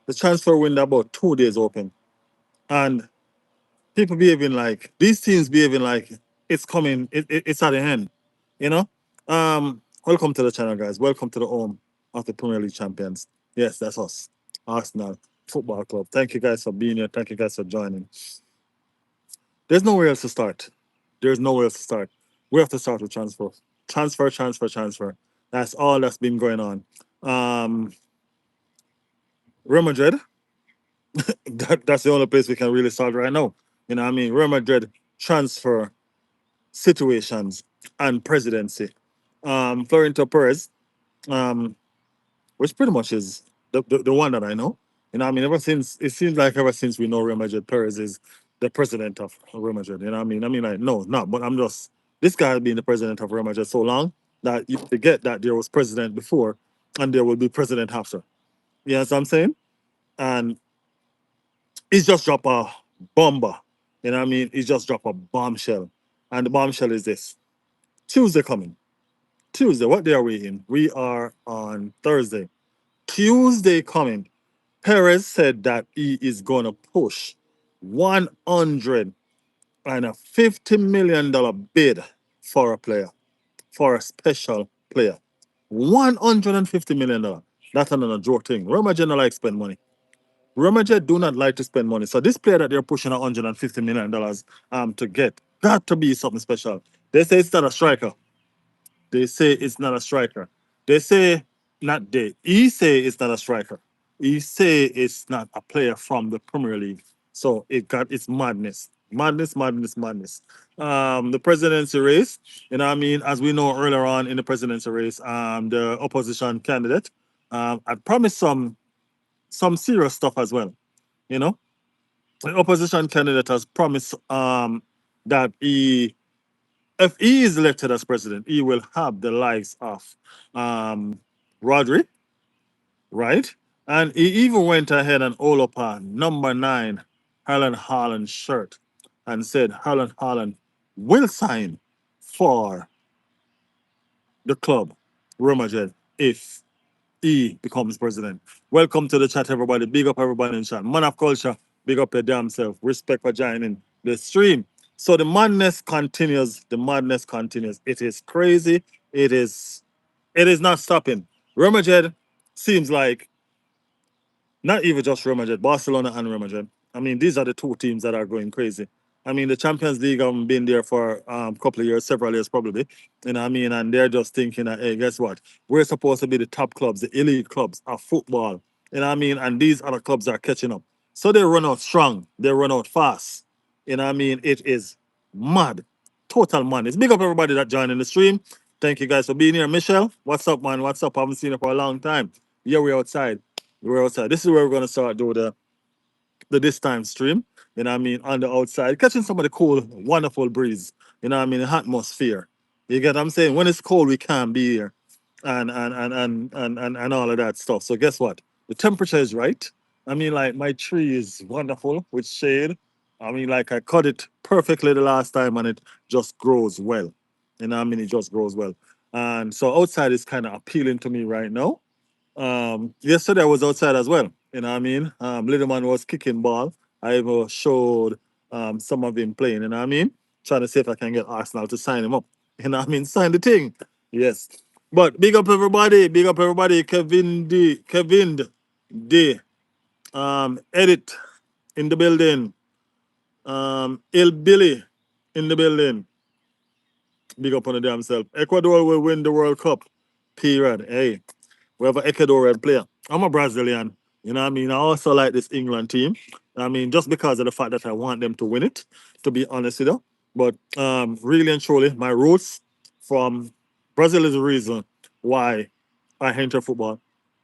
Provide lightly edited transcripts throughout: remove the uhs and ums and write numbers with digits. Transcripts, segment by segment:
The transfer window about 2 days open. And people behaving like these teams behaving like it's coming, it's at the end. You know? Welcome to the channel, guys. Welcome to the home of the Premier League champions. Yes, that's us. Arsenal Football Club. Thank you guys for being here. Thank you guys for joining. There's nowhere else to start. There's nowhere else to start. We have to start with transfer. Transfer, transfer, transfer. That's all that's been going on. Um, Real Madrid, that's the only place we can really start right now. You know what I mean? Real Madrid transfer situations and presidency. Florentino Perez, um, which pretty much is the one that I know. You know what I mean? Ever since, it seems like ever since we know Real Madrid, Perez is the president of Real Madrid. You know what I mean? I mean, like, no, not, but I'm just, this guy has been the president of Real Madrid so long that you forget that there was president before and there will be president after. You know what I'm saying? And he's just dropped a bomber. You know what I mean? He's just dropped a bombshell. And the bombshell is this: Tuesday coming. Tuesday, what day are we in? We are on Thursday. Tuesday coming. Perez said that he is going to push $150 million bid for a player, for a special player. $150 million. That's another joke thing. Real Madrid don't like spend money. Real Madrid do not like to spend money. So this player that they're pushing $150 million to get got to be something special. They say it's not a striker. They say it's not a striker. They say not they. He say it's not a striker. He say it's not a player from the Premier League. So it's madness. Madness, madness, madness. The presidency race, you know what I mean, as we know earlier on in the presidency race, the opposition candidate had promised some serious stuff as well. You know, the opposition candidate has promised that if he is elected as president, he will have the likes of um, Rodri, right? And he even went ahead and all up a number 9 Haaland Haaland shirt and said Haaland Haaland will sign for the club, Real Madrid, if he becomes president. Welcome to the chat, everybody. Big up everybody in chat. Man of culture, big up your damn self. Respect for joining the stream. So the madness continues. The madness continues. It is crazy. It is. It is not stopping. Real Madrid seems like not even just Real Madrid, Barcelona and Real Madrid. I mean, these are the two teams that are going crazy. I mean, the Champions League have been there for a couple of years, several years probably. You know what I mean? And they're just thinking that, hey, guess what? We're supposed to be the top clubs, the elite clubs of football. You know what I mean? And these other clubs are catching up. So they run out strong. They run out fast. You know what I mean? It is mad. Total madness. Big up everybody that joined in the stream. Thank you guys for being here. Michelle, what's up, man? What's up? I haven't seen you for a long time. Yeah, we're outside. We're outside. This is where we're gonna start do the this time stream. You know what I mean? On the outside, catching some of the cool, wonderful breeze. You know what I mean? The atmosphere. You get what I'm saying? When it's cold, we can't be here, and all of that stuff. So guess what? The temperature is right. I mean, like my tree is wonderful with shade. I mean, like I cut it perfectly the last time, and it just grows well. You know what I mean? It just grows well. And so outside is kind of appealing to me right now. Yesterday I was outside as well. You know what I mean? Little man was kicking ball. I even showed some of him playing, you know what I mean? Trying to see if I can get Arsenal to sign him up. You know what I mean? Sign the thing. Yes. But big up everybody, big up everybody. Kevin D. Edit in the building. Il Billy in the building. Big up on the damn self. Ecuador will win the World Cup. Period. Hey. We have an Ecuadorian player. I'm a Brazilian. You know what I mean? I also like this England team. I mean, just because of the fact that I want them to win it, to be honest with you. But really and truly, my roots from Brazil is the reason why I enter football.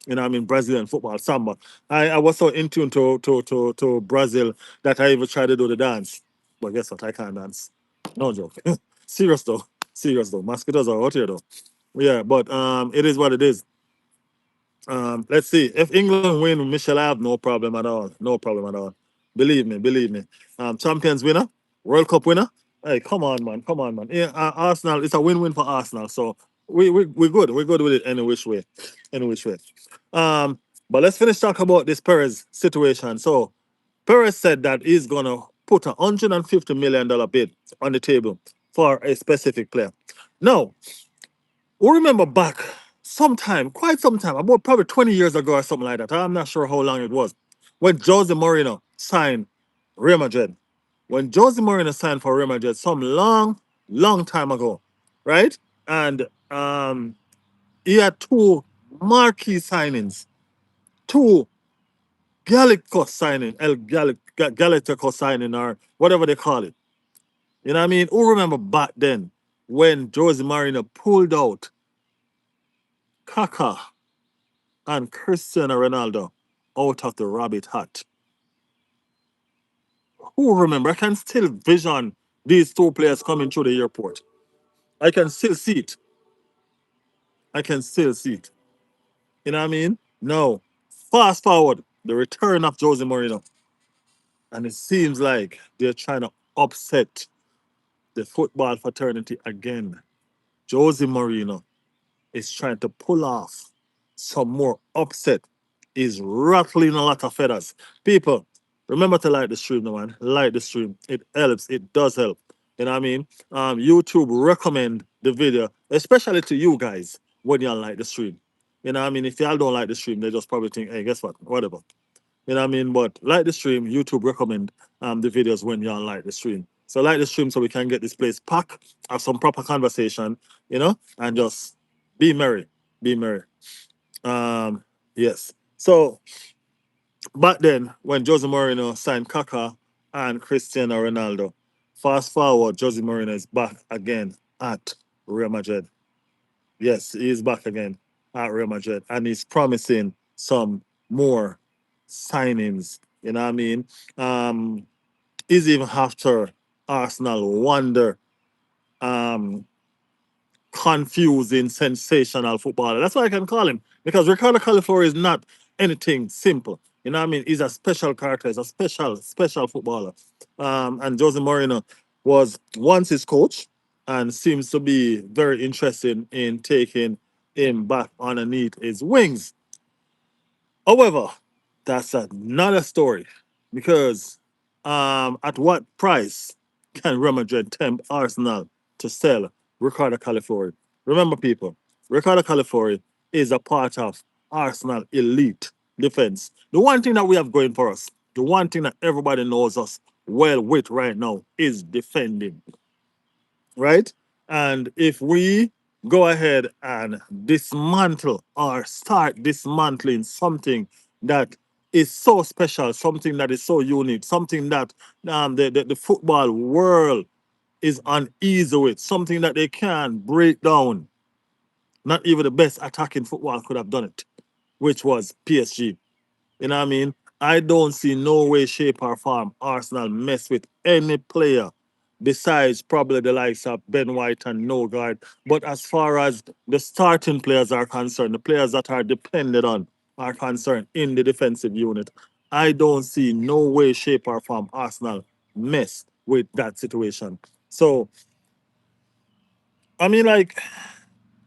You know what I mean? Brazilian football, samba. I was so in tune to Brazil that I even tried to do the dance. But guess what? I can't dance. No joke. Serious though. Serious though. Mosquitoes are out here though. Yeah, but it is what it is. Let's see. If England win, Michelle, I have no problem at all. No problem at all. Believe me, believe me. Champions winner, World Cup winner. Hey, come on, man. Come on, man. Yeah, Arsenal, it's a win-win for Arsenal. So we're good. We're good with it any which way. Any which way. But let's finish talking about this Perez situation. So Perez said that he's gonna put $150 million bid on the table for a specific player. Now, we remember back sometime, quite some time, about probably 20 years ago or something like that. I'm not sure how long it was, when Jose Mourinho signed Real Madrid. When Jose Mourinho signed for Real Madrid, some long, long time ago, right? And he had two marquee signings, two Galacticos signing, Galacticos signing, or whatever they call it. You know what I mean? Who remember back then when Jose Mourinho pulled out Kaká and Cristiano Ronaldo out of the rabbit hat? Who remember? I can still vision these two players coming through the airport. I can still see it. I can still see it. You know what I mean? No. Fast forward, the return of Jose Mourinho. And it seems like they're trying to upset the football fraternity again. Jose Mourinho is trying to pull off some more upset. Is rattling a lot of feathers. People, remember to like the stream, no man. Like the stream. It helps. It does help. You know what I mean? YouTube recommend the video, especially to you guys when y'all like the stream. You know what I mean? If y'all don't like the stream, they just probably think, hey, guess what? Whatever. You know what I mean? But like the stream, YouTube recommend the videos when y'all like the stream. So like the stream so we can get this place packed, have some proper conversation, and just be merry. Be merry. Um, yes. So back then, when Jose Mourinho signed Kaká and Cristiano Ronaldo, fast forward, Jose Mourinho is back again at Real Madrid. Yes, he is back again at Real Madrid, and he's promising some more signings. You know what I mean? He's even after Arsenal wonder um, confusing, sensational footballer. That's why I can call him, because Ricardo Calafiori is not anything simple. You know what I mean? He's a special character. He's a special, special footballer. And Jose Mourinho was once his coach and seems to be very interested in taking him back underneath his wings. However, that's another story, because at what price can Real Madrid tempt Arsenal to sell Ricardo Calafiori? Remember, people, Ricardo Calafiori is a part of Arsenal elite defense. The one thing that we have going for us, the one thing that everybody knows us well with right now, is defending, right? And if we go ahead and dismantle or start dismantling something that is so special, something that is so unique, something that the football world is uneasy with, something that they can break down. Not even the best attacking football could have done it, which was PSG. You know what I mean? I don't see no way, shape, or form Arsenal mess with any player besides probably the likes of Ben White and Nogard. But as far as the starting players are concerned, the players that are depended on are concerned in the defensive unit, I don't see no way, shape, or form Arsenal mess with that situation. So, I mean, like,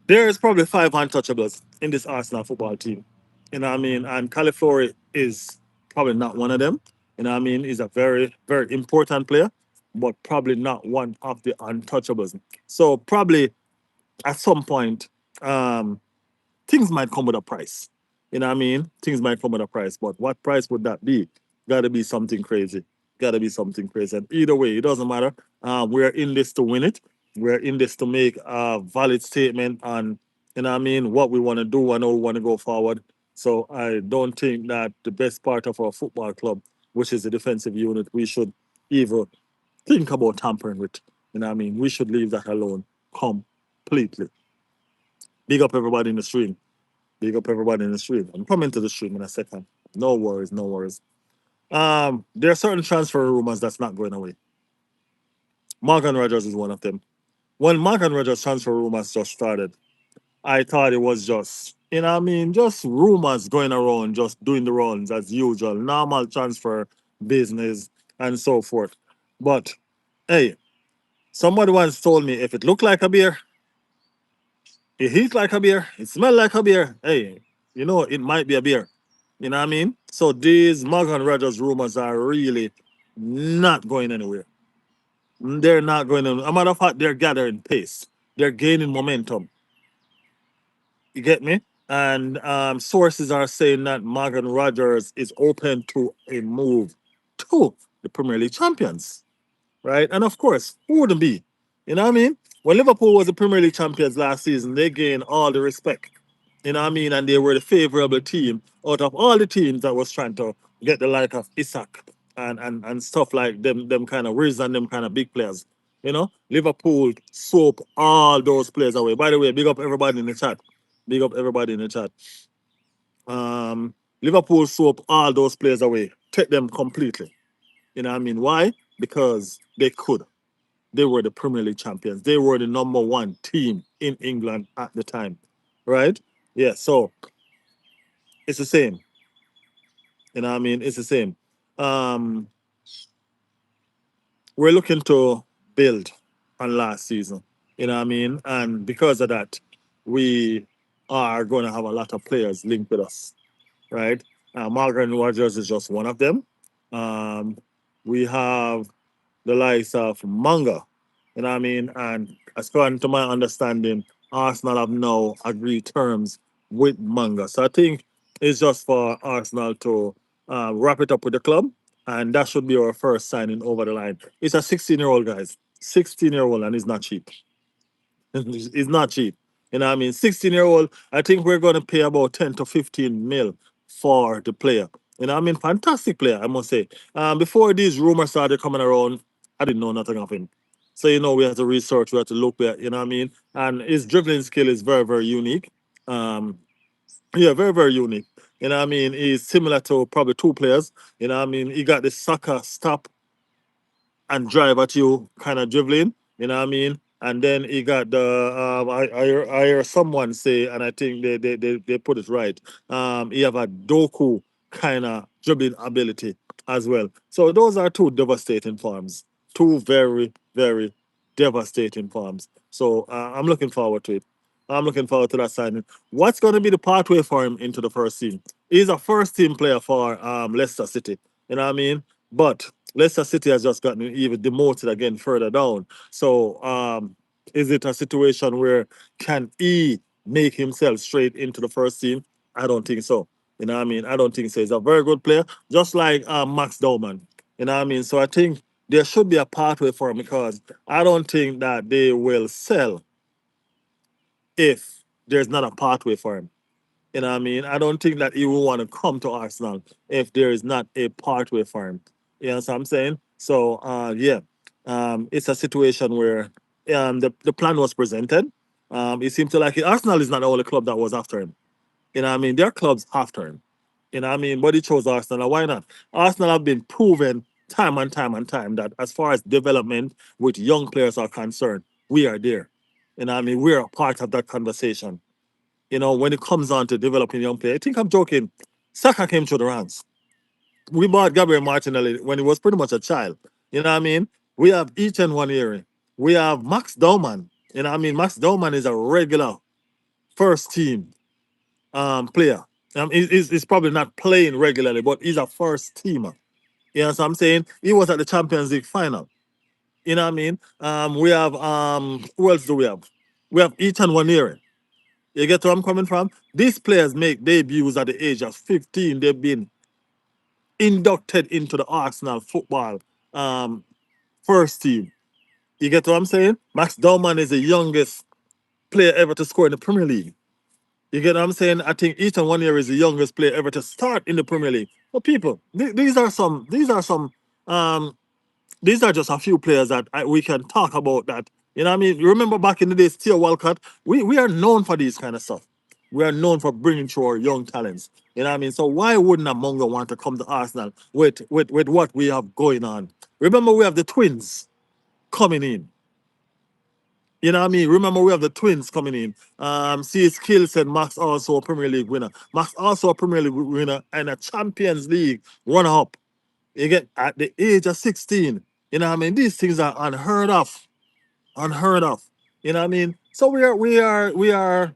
there is probably five untouchables in this Arsenal football team. You know what I mean? And Califiori is probably not one of them. You know what I mean? He's a very, very important player, but probably not one of the untouchables. So probably at some point, um, things might come with a price. You know what I mean? Things might come with a price, but what price would that be? Got to be something crazy. Got to be something crazy. And either way, it doesn't matter. We're in this to win it. We're in this to make a valid statement on, you know what I mean, what we want to do and how we want to go forward. So I don't think that the best part of our football club, which is the defensive unit, we should even think about tampering with. You know what I mean? We should leave that alone completely. Big up everybody in the stream. Big up everybody in the stream. I'm coming to the stream in a second. No worries, no worries. There are certain transfer rumors that's not going away. Morgan Rogers is one of them. When Morgan Rogers transfer rumors just started, I thought it was just, you know what I mean, just rumors going around, just doing the rounds as usual, normal transfer business and so forth. But hey, somebody once told me if it looked like a beer, it heat like a beer, it smell like a beer, hey, it might be a beer. You know what I mean? So these Morgan Rogers rumors are really not going anywhere. They're not going to. A matter of fact, they're gathering pace. They're gaining momentum. You get me? And sources are saying that Morgan Rogers is open to a move to the Premier League champions, right? And of course, who wouldn't be? You know what I mean? When Liverpool was the Premier League champions last season, they gained all the respect. You know what I mean? And they were the favorable team out of all the teams that was trying to get the like of Isak and stuff like them kind of Riz and them kind of big players. You know, Liverpool soap all those players away. By the way, big up everybody in the chat. Big up everybody in the chat. Liverpool soap all those players away. Take them completely. You know what I mean? Why? Because they could. They were the Premier League champions. They were the number one team in England at the time. Right? Yeah, so it's the same. You know what I mean? It's the same. Um, we're looking to build on last season. You know what I mean? And because of that, we are going to have a lot of players linked with us, right? Morgan Rogers is just one of them. Um, we have the likes of Monga, you know what I mean? And as far to my understanding, Arsenal have now agreed terms with Manga. So I think it's just for Arsenal to wrap it up with the club, and that should be our first signing over the line. It's a 16-year-old, guys. 16-year-old, and it's not cheap. It's not cheap. You know what I mean? 16-year-old, I think we're going to pay about 10 to 15 mil for the player. You know what I mean? Fantastic player, I must say. Before these rumors started coming around, I didn't know nothing of him. So, we have to research, we have to look at, you know what I mean? And his dribbling skill is very, very unique. Um, yeah, very, very unique. You know what I mean? He's similar to probably two players. You know what I mean? He got the soccer stop and drive at you kind of dribbling, you know what I mean? And then he got the I hear someone say, and I think they put it right. He have a Doku kind of dribbling ability as well. So those are two devastating forms. Two very, very devastating forms. So I'm looking forward to it. I'm looking forward to that signing. What's going to be the pathway for him into the first team? He's a first team player for Leicester City. You know what I mean? But Leicester City has just gotten even demoted again further down. So is it a situation where can he make himself straight into the first team? I don't think so. You know what I mean? I don't think so. He's a very good player, just like Max Dowman. You know what I mean? So I think there should be a pathway for him because I don't think that they will sell if there's not a pathway for him. You know what I mean? I don't think that he will want to come to Arsenal if there is not a pathway for him. You know what I'm saying? So, yeah, it's a situation where the plan was presented. It seemed to like it. Arsenal is not the only club that was after him. You know what I mean? There are clubs after him. You know what I mean? But he chose Arsenal. Why not? Arsenal have been proven time and time and time that as far as development with young players are concerned, we are there. You know what I mean? We're a part of that conversation. When it comes on to developing young players. I think I'm joking. Saka came through the ranks. We bought Gabriel Martinelli when he was pretty much a child. You know what I mean? We have each and one area. We have Max Dowman. You know what I mean? Max Dowman is a regular first team player. He's probably not playing regularly, but he's a first teamer. You know what I'm saying? He was at the Champions League final. You know what I mean? We have who else do we have? We have Ethan Wanere. You get where I'm coming from? These players make debuts at the age of 15. They've been inducted into the Arsenal football um, first team. You get what I'm saying? Max Dowman is the youngest player ever to score in the Premier League. You get what I'm saying? I think Ethan one year is the youngest player ever to start in the Premier League. But people, um, these are just a few players that we can talk about that. You know what I mean? You remember back in the days, Theo Walcott, we are known for these kind of stuff. We are known for bringing through our young talents. You know what I mean? So why wouldn't a Mongo want to come to Arsenal with what we have going on? Remember, we have the twins coming in. You know what I mean? Remember, we have the twins coming in. See, Skill said Max also a Premier League winner. Max also a Premier League winner and a Champions League runner up. You get at the age of 16. You know what I mean? These things are unheard of. Unheard of. You know what I mean? So we are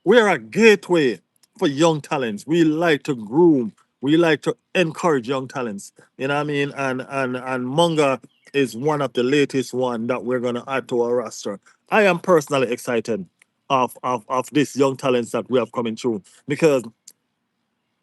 a gateway for young talents. We like to groom. We like to encourage young talents. You know what I mean? And Monga is one of the latest one that we're gonna add to our roster. I am personally excited of these young talents that we have coming through because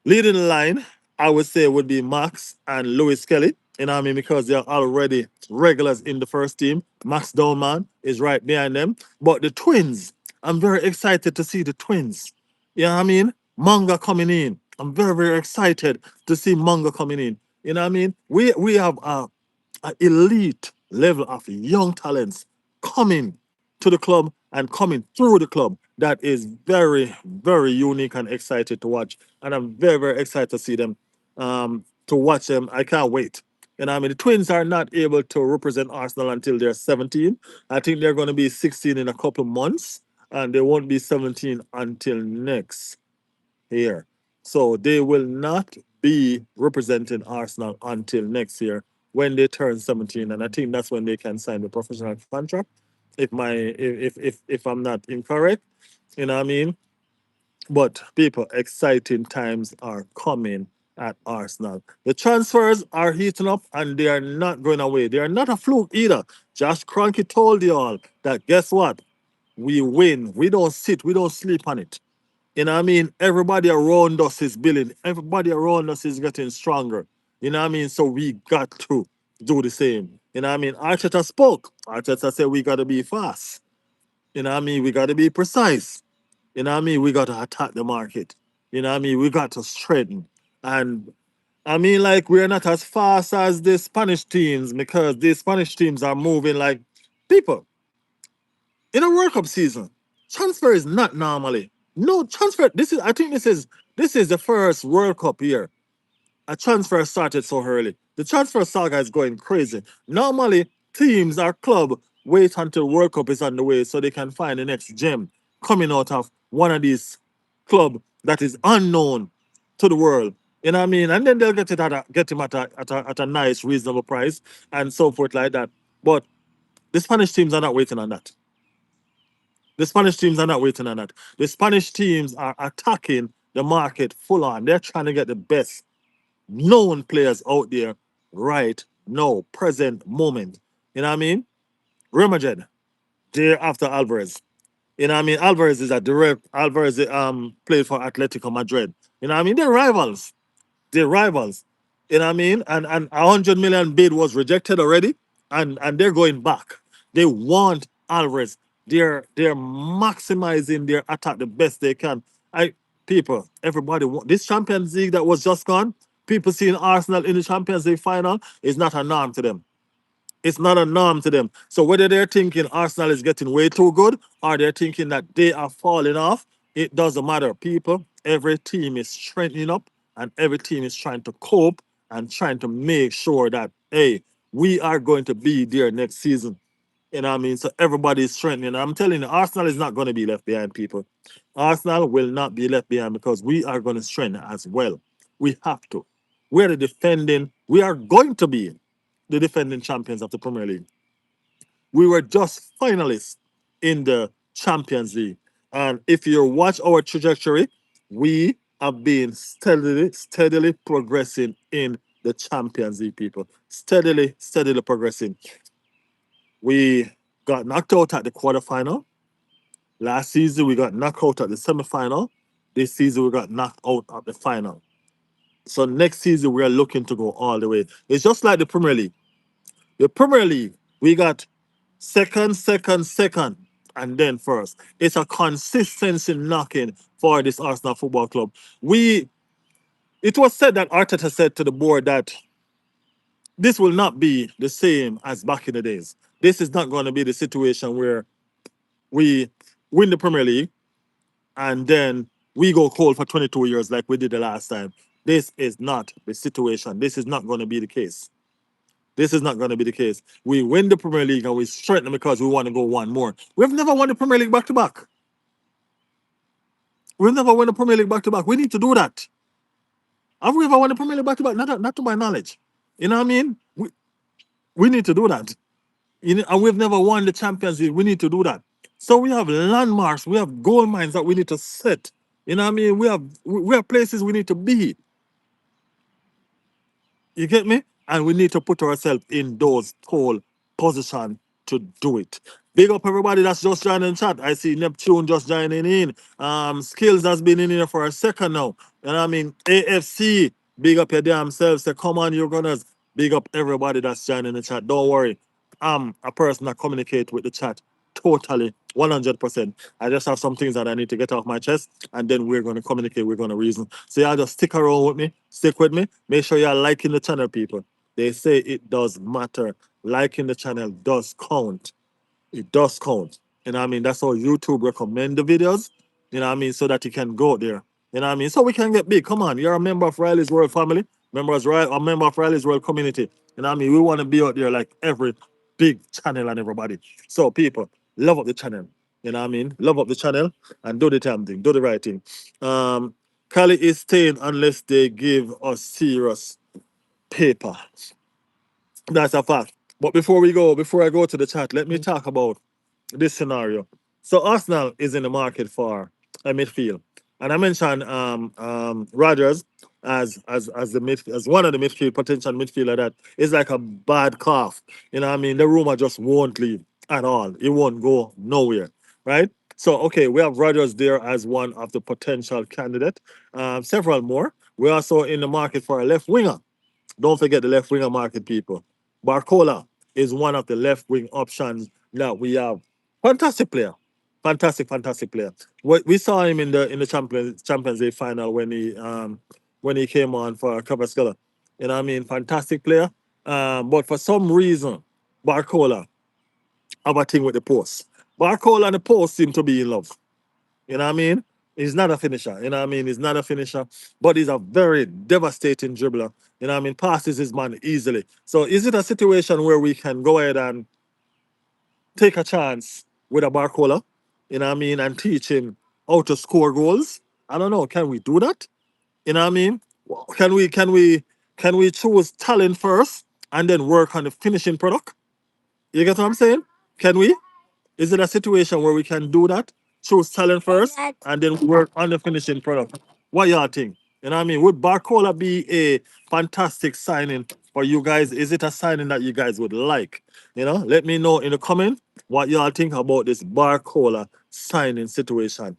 leading the line, I would say, would be Max and Lewis Kelly. You know what I mean? Because they're already regulars in the first team. Max Dolman is right behind them. But the twins, I'm very excited to see the twins. You know what I mean? Manga coming in. I'm very, very excited to see Manga coming in. You know what I mean? We have a elite level of young talents coming to the club and coming through the club that is very, very unique and excited to watch. And I'm very, very excited to see them, to watch them. I can't wait. And I mean, the Twins are not able to represent Arsenal until they're 17. I think they're going to be 16 in a couple of months, and they won't be 17 until next year. So they will not be representing Arsenal until next year when they turn 17. And I think that's when they can sign the professional contract. If I'm not incorrect, you know what I mean? But people, exciting times are coming at Arsenal. The transfers are heating up and they are not going away. They are not a fluke either. Josh Kroenke told you all that guess what? We win. We don't sit, we don't sleep on it. You know what I mean? Everybody around us is building. Everybody around us is getting stronger. You know what I mean? So we got to do the same. You know what I mean? Arteta spoke. Arteta said we got to be fast. You know what I mean? We got to be precise. You know what I mean? We got to attack the market. You know what I mean? We got to strengthen. And I mean, like, we're not as fast as the Spanish teams because the Spanish teams are moving like people in a World Cup season. Transfer is not normally. No transfer. I think this is the first World Cup year a transfer started so early. The transfer saga is going crazy. Normally, teams or club wait until World Cup is on the way so they can find the next gem coming out of one of these club that is unknown to the world. You know what I mean? And then they'll get him at a nice, reasonable price and so forth like that. But the Spanish teams are not waiting on that. The Spanish teams are not waiting on that. The Spanish teams are attacking the market full on. They're trying to get the best known players out there right now, present moment. You know what I mean? Real Madrid, they're after Alvarez. You know what I mean? Alvarez is a direct. Alvarez played for Atletico Madrid. You know what I mean? They're rivals. They're rivals. You know what I mean? And 100 million bid was rejected already, and they're going back. They want Alvarez. They're maximizing their attack the best they can. I people, everybody want this Champions League that was just gone. People seeing Arsenal in the Champions League final is not a norm to them. It's not a norm to them. So whether they're thinking Arsenal is getting way too good or they're thinking that they are falling off, it doesn't matter. People, every team is strengthening up and every team is trying to cope and trying to make sure that, hey, we are going to be there next season. You know what I mean? So everybody is strengthening. I'm telling you, Arsenal is not going to be left behind, people. Arsenal will not be left behind because we are going to strengthen as well. We have to. We are going to be the defending champions of the Premier League. We were just finalists in the Champions League. And if you watch our trajectory, we have been steadily progressing in the Champions League, people. Steadily progressing. We got knocked out at the quarterfinal. Last season, we got knocked out at the semifinal. This season, we got knocked out at the final. So next season, we are looking to go all the way. It's just like the Premier League. The Premier League, we got second, and then first. It's a consistency knocking for this Arsenal Football Club. It was said that Arteta said to the board that this will not be the same as back in the days. This is not going to be the situation where we win the Premier League and then we go cold for 22 years like we did the last time. This is not the situation. This is not going to be the case. This is not going to be the case. We win the Premier League and we strengthen because we want to go one more. We've never won the Premier League back to back. We've never won the Premier League back to back. We need to do that. Have we ever won the Premier League back to back? Not to my knowledge. You know what I mean? We need to do that. You know, and we've never won the Champions League. We need to do that. So we have landmarks, we have gold mines that we need to set. You know what I mean? We have places we need to be. You get me? And we need to put ourselves in those pole position to do it. Big up everybody that's just joining the chat. I see Neptune just joining in. Skills has been in here for a second now. And I mean AFC, big up your damn selves. Say, come on, you gunners. Big up everybody that's joining the chat. Don't worry. I'm a person that communicate with the chat totally 100%. I just have some things that I need to get off my chest, and then we're going to communicate, we're going to reason. So y'all just stick around with me, stick with me. Make sure you're liking the channel, people. They say it does matter. Liking the channel does count. It does count. You know what I mean? That's how YouTube recommend the videos, you know what I mean, so that you can go there. You know what I mean? So we can get big. Come on, you're a member of Riley's World family, a member of Riley's World community. You know what I mean? We want to be out there like every big channel and everybody. So people, love up the channel. You know what I mean? Love up the channel and do the damn thing, do the right thing. Um, Cali is staying unless they give us serious paper. That's a fact. But before I go to the chat, let me talk about this scenario. So Arsenal is in the market for a midfield, and I mentioned Rodgers as as one of the midfield potential midfielder that is like a bad cough. You know what I mean? The rumor just won't leave at all. It won't go nowhere, right? So okay, we have Rodgers there as one of the potential candidate. Several more. We're also in the market for a left winger. Don't forget the left winger market, people. Barcola is one of the left wing options that we have. Fantastic player, fantastic player. We saw him in the Champions League final when he came on for Cavaschella. You know what I mean? Fantastic player. But for some reason, Barcola have a thing with the post. Barcola and the post seem to be in love. You know what I mean? He's not a finisher. You know what I mean? He's not a finisher, but he's a very devastating dribbler. You know what I mean? Passes his man easily. So is it a situation where we can go ahead and take a chance with a Barcola, you know what I mean, and teach him how to score goals? I don't know. Can we do that? You know what I mean? Can we choose talent first and then work on the finishing product? You get what I'm saying? Can we? Is it a situation where we can do that? Choose talent first and then work on the finishing product. What y'all think? You know what I mean? Would Barcola be a fantastic signing for you guys? Is it a signing that you guys would like? You know, let me know in the comment what y'all think about this Barcola signing situation.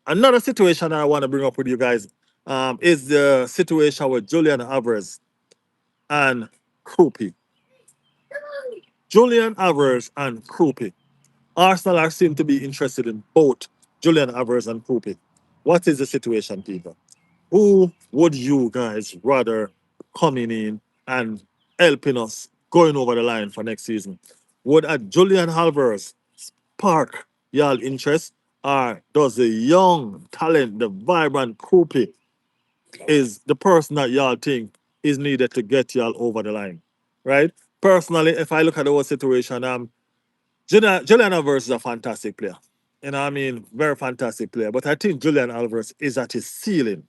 Another situation that I want to bring up with you guys is the situation with Julian Alvarez and Krupi. Julian Alvarez and Krupi. Arsenal are seem to be interested in both Julian Alvarez and Krupi. What is the situation, people? Who would you guys rather coming in and helping us going over the line for next season? Would a Julian Alvarez spark y'all interest, or does the young talent, the vibrant Krupi, is the person that y'all think is needed to get y'all over the line? Right? Personally, if I look at the whole situation, Julian Alvarez is a fantastic player. You know what I mean? Very fantastic player. But I think Julian Alvarez is at his ceiling.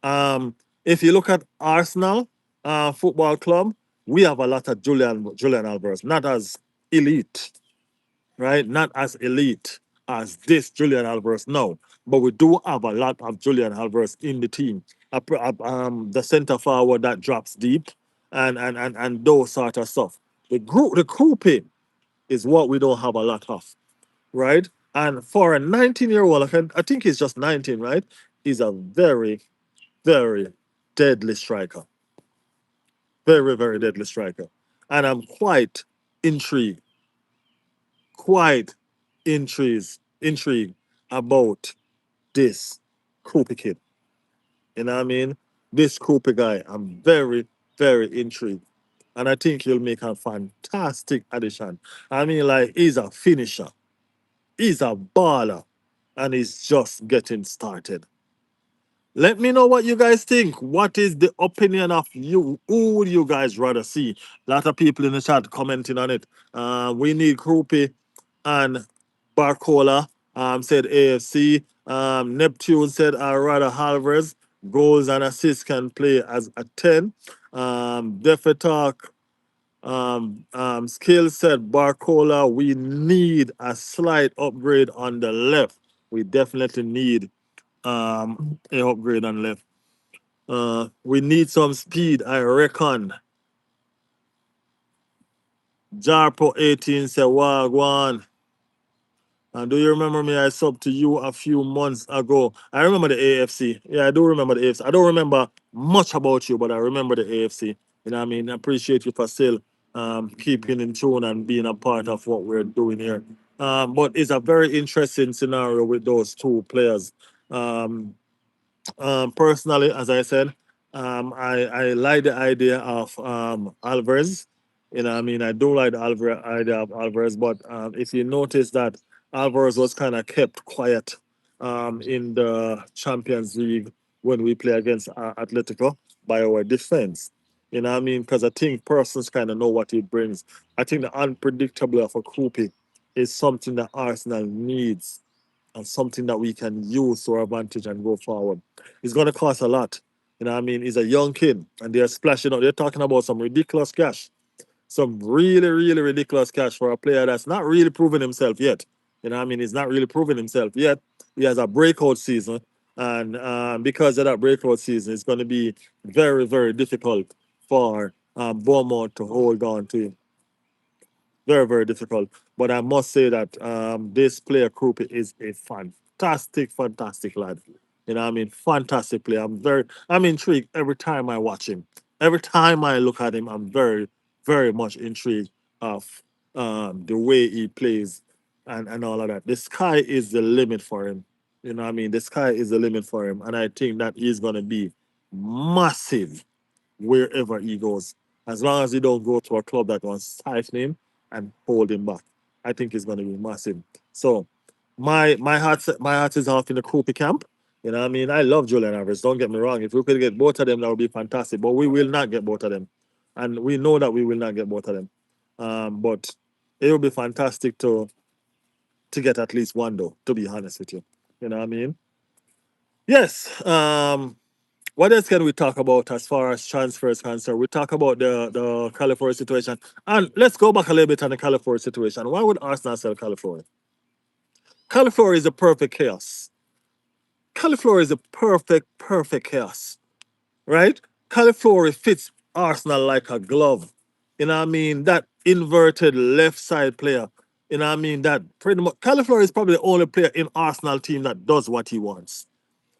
If you look at Arsenal Football Club, we have a lot of Julian Alvarez, not as elite, right? Not as elite as this Julian Alvarez now. But we do have a lot of Julian Alvarez in the team. The center forward that drops deep and those sort of stuff. The grouping is what we don't have a lot of, right? And for a 19-year-old, I think he's just 19, right? He's a very, very deadly striker. Very, very deadly striker. And I'm intrigued, quite intrigued about this Cooper kid. You know what I mean? This Cooper guy, I'm very, very intrigued. And I think he'll make a fantastic addition. I mean, like, he's a finisher. He's a baller. And he's just getting started. Let me know what you guys think. What is the opinion of you? Who would you guys rather see? A lot of people in the chat commenting on it. We need Krupi and Barcola. Said AFC. Neptune said I rather Halvers. Goals and assists can play as a 10. Defa Talk Skill said Barcola. We need a slight upgrade on the left. We definitely need A upgrade on left. We need some speed, I reckon. Jarpo 18 say Wagwan. And do you remember me? I subbed to you a few months ago. I remember the AFC. Yeah, I do remember the AFC. I don't remember much about you, but I remember the AFC. You know what I mean? I appreciate you for still keeping in tune and being a part of what we're doing here. But it's a very interesting scenario with those two players. Um, Personally, as I said, I like the idea of Alvarez. You know, I mean, I do like the idea of Alvarez, but if you notice that Alvarez was kind of kept quiet in the Champions League when we play against Atletico by our defense. You know what I mean? Because I think persons kind of know what he brings. I think the unpredictable of a Coupe is something that Arsenal needs and something that we can use to our advantage and go forward. It's going to cost a lot. You know what I mean? He's a young kid and they're splashing out. They're talking about some ridiculous cash, some really, really ridiculous cash for a player that's not really proven himself yet. You know what I mean? He's not really proven himself yet. He has a breakout season. And because of that breakout season, it's going to be very, very difficult for Bournemouth to hold on to him. Very, very difficult. But I must say that this player Krupa is a fantastic, fantastic lad. You know what I mean? Fantastic player. I'm intrigued every time I watch him. Every time I look at him, I'm very, very much intrigued of the way he plays and all of that. The sky is the limit for him. You know what I mean? The sky is the limit for him. And I think that he's going to be massive wherever he goes. As long as he don't go to a club that wants to stifle him and hold him back, I think it's going to be massive. So my heart is off in the Krupi camp. You know what I mean? I love Julian Alvarez. Don't get me wrong. If we could get both of them, that would be fantastic. But we will not get both of them, and we know that we will not get both of them. But it would be fantastic to get at least one, though. To be honest with you, you know what I mean? Yes. What else can we talk about as far as transfers concerned? We talk about the California situation. And let's go back a little bit on the California situation. Why would Arsenal sell California? California is a perfect chaos. California is a perfect chaos, right? California fits Arsenal like a glove. You know what I mean? That inverted left side player. You know what I mean? That pretty much California is probably the only player in Arsenal team that does what he wants.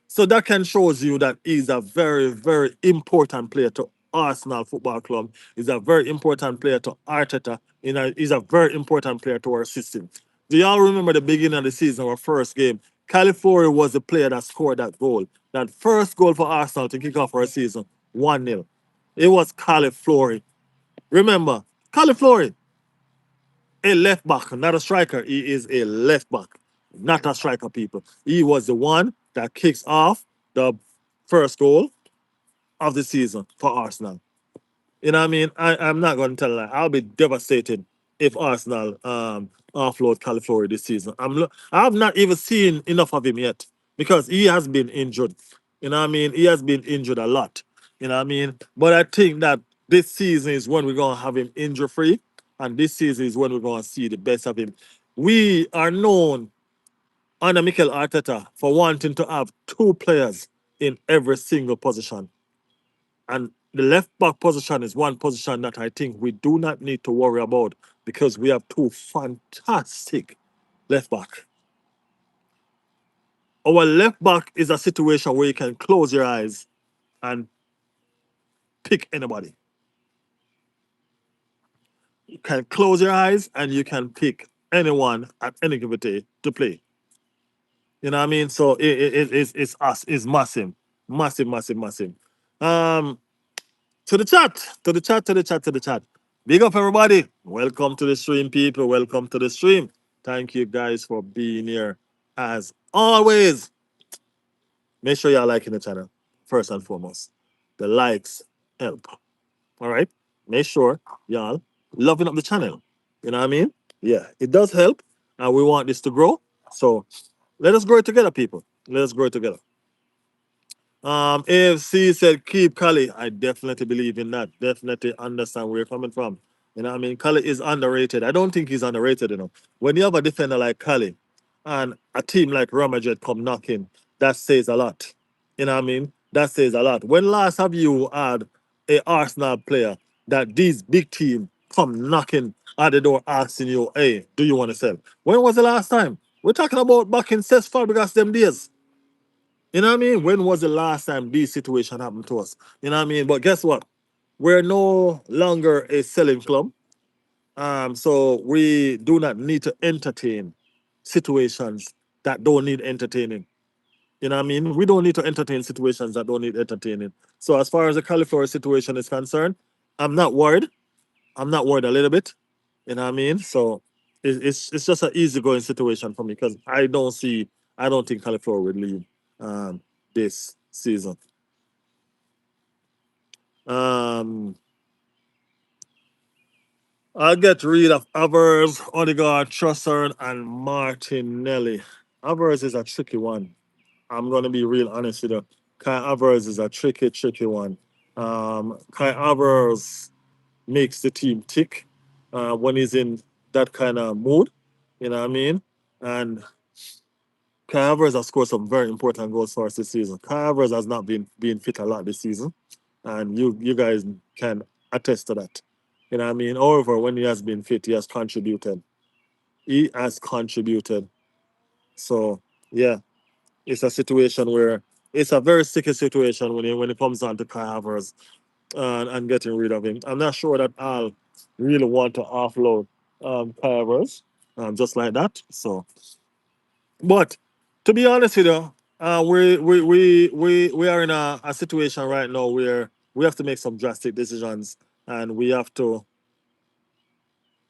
So that can shows you that he's a very, very important player to Arsenal Football Club. He's a very important player to Arteta. You know, he's a very important player to our system. Do y'all remember the beginning of the season, our first game? California was the player that scored that goal. That first goal for Arsenal to kick off our season, 1-0. It was California. Remember, California, a left back, not a striker. He is a left back, not a striker, people. He was the one that kicks off the first goal of the season for Arsenal. You know what I mean? I'm not going to tell a lie. I'll be devastated if Arsenal offload California this season. I've not even seen enough of him yet because he has been injured. You know what I mean? He has been injured a lot. You know what I mean? But I think that this season is when we're going to have him injury free, and this season is when we're going to see the best of him. We are known under Mikel Arteta for wanting to have two players in every single position. And the left back position is one position that I think we do not need to worry about because we have two fantastic left back. Our left back is a situation where you can close your eyes and pick anybody. You can close your eyes and you can pick anyone at any given day to play. You know what I mean? So it's us. It's massive. Massive, massive, massive. Um, to the chat, to the chat, to the chat, to the chat. Big up everybody. Welcome to the stream, people. Welcome to the stream. Thank you guys for being here. As always, make sure y'all liking the channel first and foremost. The likes help. All right. Make sure y'all loving up the channel. You know what I mean? Yeah, it does help. And we want this to grow. So let us grow it together, people. Let us grow it together. AFC said keep Kali. I definitely believe in that. Definitely understand where you're coming from. You know what I mean? Kali is underrated. I don't think he's underrated, you know. When you have a defender like Kali and a team like Real Madrid come knocking, That says a lot. You know what I mean? That says a lot. When last have you had a Arsenal player that these big team come knocking at the door asking you, hey, do you want to sell? When was the last time? We're talking about back in Cesc Fabregas them days. You know what I mean? When was the last time this situation happened to us? You know what I mean? But guess what? We're no longer a selling club. So we do not need to entertain situations that don't need entertaining. You know what I mean? We don't need to entertain situations that don't need entertaining. So as far as the cauliflower situation is concerned, I'm not worried. I'm not worried a little bit. You know what I mean? So it's just an easygoing situation for me because I don't think cauliflower will leave um, this season. Um, I'll get rid of Avers, Odegaard, Trossard, and Martinelli. Avers is a tricky one. I'm gonna be real honest with you. Kai Havertz is a tricky one. Kai Havertz makes the team tick when he's in that kind of mood. You know what I mean? And Kai Havertz has scored some very important goals for us this season. Kai Havertz has not been fit a lot this season, and you guys can attest to that. You know what I mean? However, when he has been fit, he has contributed. He has contributed. So yeah, it's a situation where it's a very sticky situation when it comes down to Kai Havertz and getting rid of him. I'm not sure that I'll really want to offload Kai Havertz just like that. So, but to be honest with you, we are in a situation right now where we have to make some drastic decisions and we have to,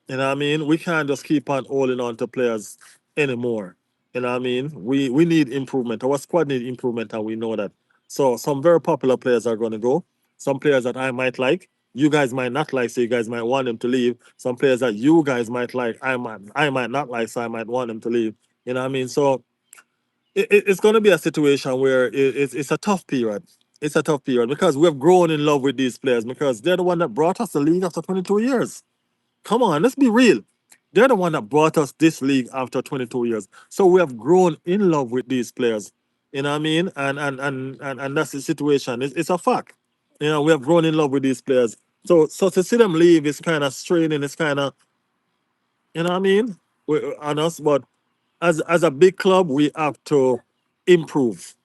you know what I mean? We can't just keep on holding on to players anymore. You know what I mean? We need improvement. Our squad need improvement, and we know that. So some very popular players are going to go. Some players that I might like, you guys might not like, so you guys might want them to leave. Some players that you guys might like, I might not like, so I might want them to leave. You know what I mean? So it's going to be a situation where it's a tough period. It's a tough period because we have grown in love with these players because they're the one that brought us the league after 22 years. Come on, let's be real. They're the one that brought us this league after 22 years. So we have grown in love with these players. You know what I mean? And that's the situation. It's a fact. You know, we have grown in love with these players. So to see them leave is kind of straining. It's kind of, you know what I mean? On us, but as a big club, we have to improve.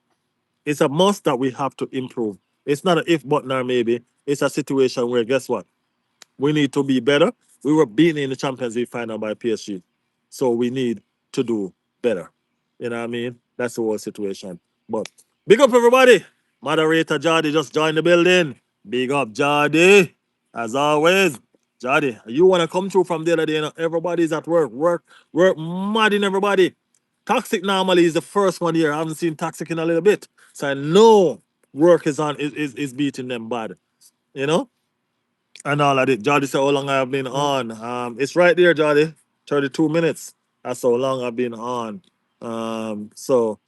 It's a must that we have to improve. It's not an if, but, nor maybe. It's a situation where, guess what? We need to be better. We were beaten in the Champions League final by PSG. So we need to do better. You know what I mean? That's the whole situation. But big up everybody. Moderator Jardy just joined the building. Big up Jardy. As always. Jardy, you want to come through from the other day? You know, everybody's at work. Work mad in everybody. Toxic normally is the first one here. I haven't seen Toxic in a little bit. So I know work is beating them bad. You know? And all of it. Jody said how long I have been on. It's right there, Jody. 32 minutes. That's how long I've been on. So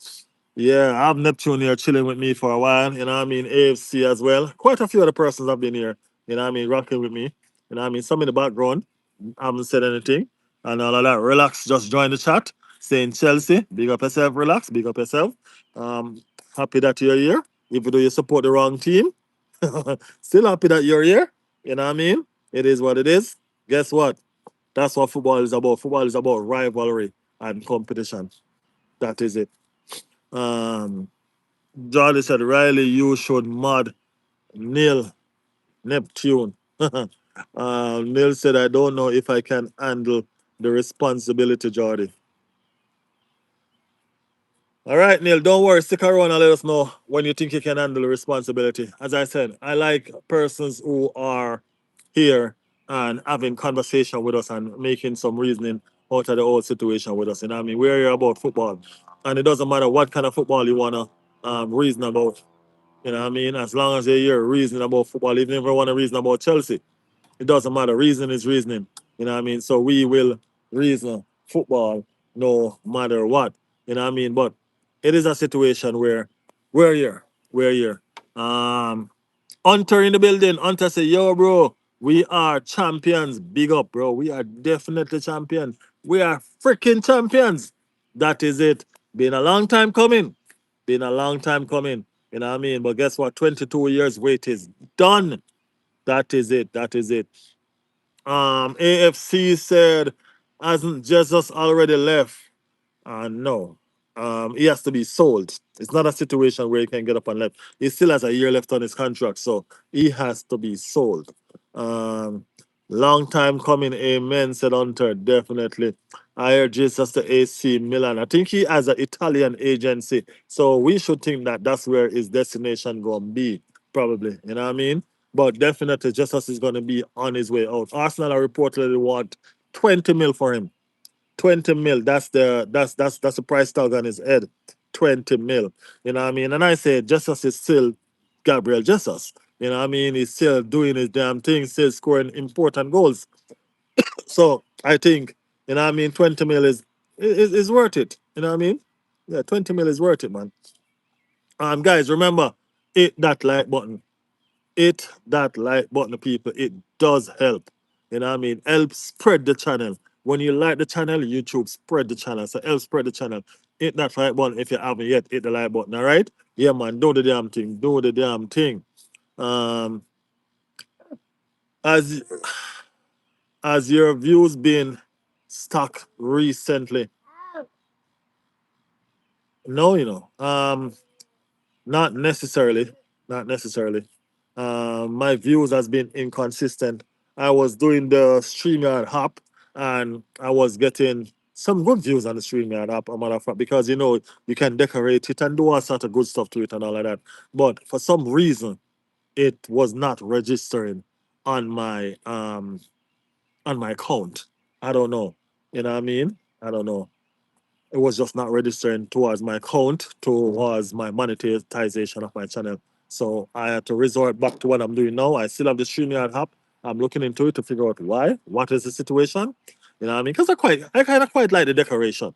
yeah, I have Neptune here chilling with me for a while. You know what I mean? AFC as well. Quite a few other persons have been here. You know what I mean? Rocking with me. You know what I mean? Some in the background. I haven't said anything. And all of that. Relax, just join the chat. Saying Chelsea. Big up yourself, relax. Big up yourself. Um, Happy that you're here. Even though you support the wrong team. Still happy that you're here. You know what I mean? It is what it is. Guess what? That's what football is about. Football is about rivalry and competition. That is it. Um, Charlie said, Riley, you should mod Neil Neptune. Neil said, I don't know if I can handle the responsibility, Jordy. All right, Neil, don't worry. Stick around and let us know when you think you can handle the responsibility. As I said, I like persons who are here and having conversation with us and making some reasoning out of the whole situation with us. You know what I mean? We're here about football. And it doesn't matter what kind of football you want to reason about. You know what I mean? As long as you're here reasoning about football, even if you want to reason about Chelsea, it doesn't matter. Reason is reasoning. You know what I mean? So we will reason football no matter what. You know what I mean? But it is a situation where we're here. We're here. Hunter in the building. Hunter say, yo, bro, we are champions. Big up, bro. We are definitely champions. We are freaking champions. That is it. Been a long time coming. Been a long time coming. You know what I mean? But guess what? 22 years wait is done. That is it. That is it. AFC said, hasn't Jesus already left? No. He has to be sold. It's not a situation where he can get up and left. He still has a year left on his contract, so he has to be sold. Um, long time coming, amen, said Hunter. Definitely. I heard Jesus to AC Milan. I think he has an Italian agency, so we should think that that's where his destination gonna be, probably. You know what I mean? But definitely, Jesus is gonna be on his way out. Arsenal are reportedly want 20 mil for him. 20 mil. That's the price tag on his head. 20 mil. You know what I mean? And I say Jesus is still Gabriel Jesus. You know what I mean? He's still doing his damn thing, still scoring important goals. So I think, you know what I mean, 20 mil is worth it. You know what I mean? Yeah, 20 mil is worth it, man. Guys, remember, hit that like button. Hit that like button, people. It does help. You know what I mean? Help spread the channel. When you like the channel, YouTube spread the channel. So help spread the channel. Hit that like button if you haven't yet. Hit the like button, all right? Yeah, man. Do the damn thing. Do the damn thing. Um, as as your views been stuck recently? No, not necessarily. Not necessarily. My views has been inconsistent. I was doing the StreamYard app and I was getting some good views on the StreamYard app, a matter of fact, because you can decorate it and do all sort of good stuff to it and all of that. But for some reason, it was not registering on my account. I don't know. You know what I mean? I don't know. It was just not registering towards my account, towards my monetization of my channel. So I had to resort back to what I'm doing now. I still have the StreamYard app. I'm looking into it to figure out why. What is the situation? You know what I mean? Because I kind of quite like the decoration.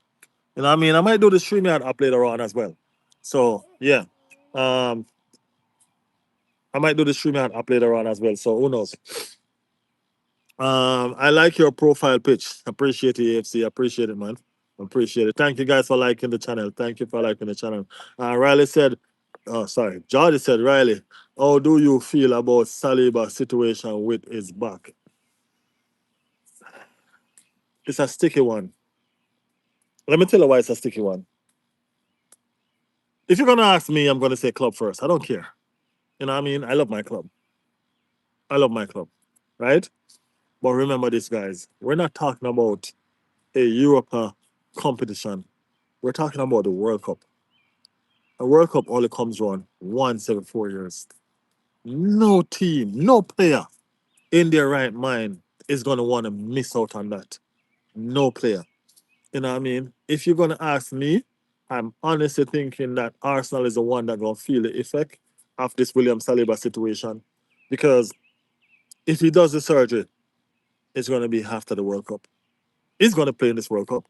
You know what I mean? I might do the StreamYard app later on as well. So yeah, um, I might do the StreamYard app later on as well. So who knows? I like your profile pitch. Appreciate it, AFC. Appreciate it, man. Appreciate it. Thank you guys for liking the channel. Thank you for liking the channel. Riley said, oh, sorry. Jordy said, Riley, how do you feel about Saliba situation with his back? It's a sticky one. Let me tell you why it's a sticky one. If you're gonna ask me, I'm gonna say club first. I don't care. You know what I mean? I love my club. I love my club. Right? But remember this, guys. We're not talking about a Europa competition. We're talking about the World Cup. A World Cup only comes around once every 4 years. No team, no player in their right mind is going to want to miss out on that. No player. You know what I mean? If you're going to ask me, I'm honestly thinking that Arsenal is the one that going to feel the effect of this William Saliba situation. Because if he does the surgery, it's going to be after the World Cup. He's going to play in this World Cup.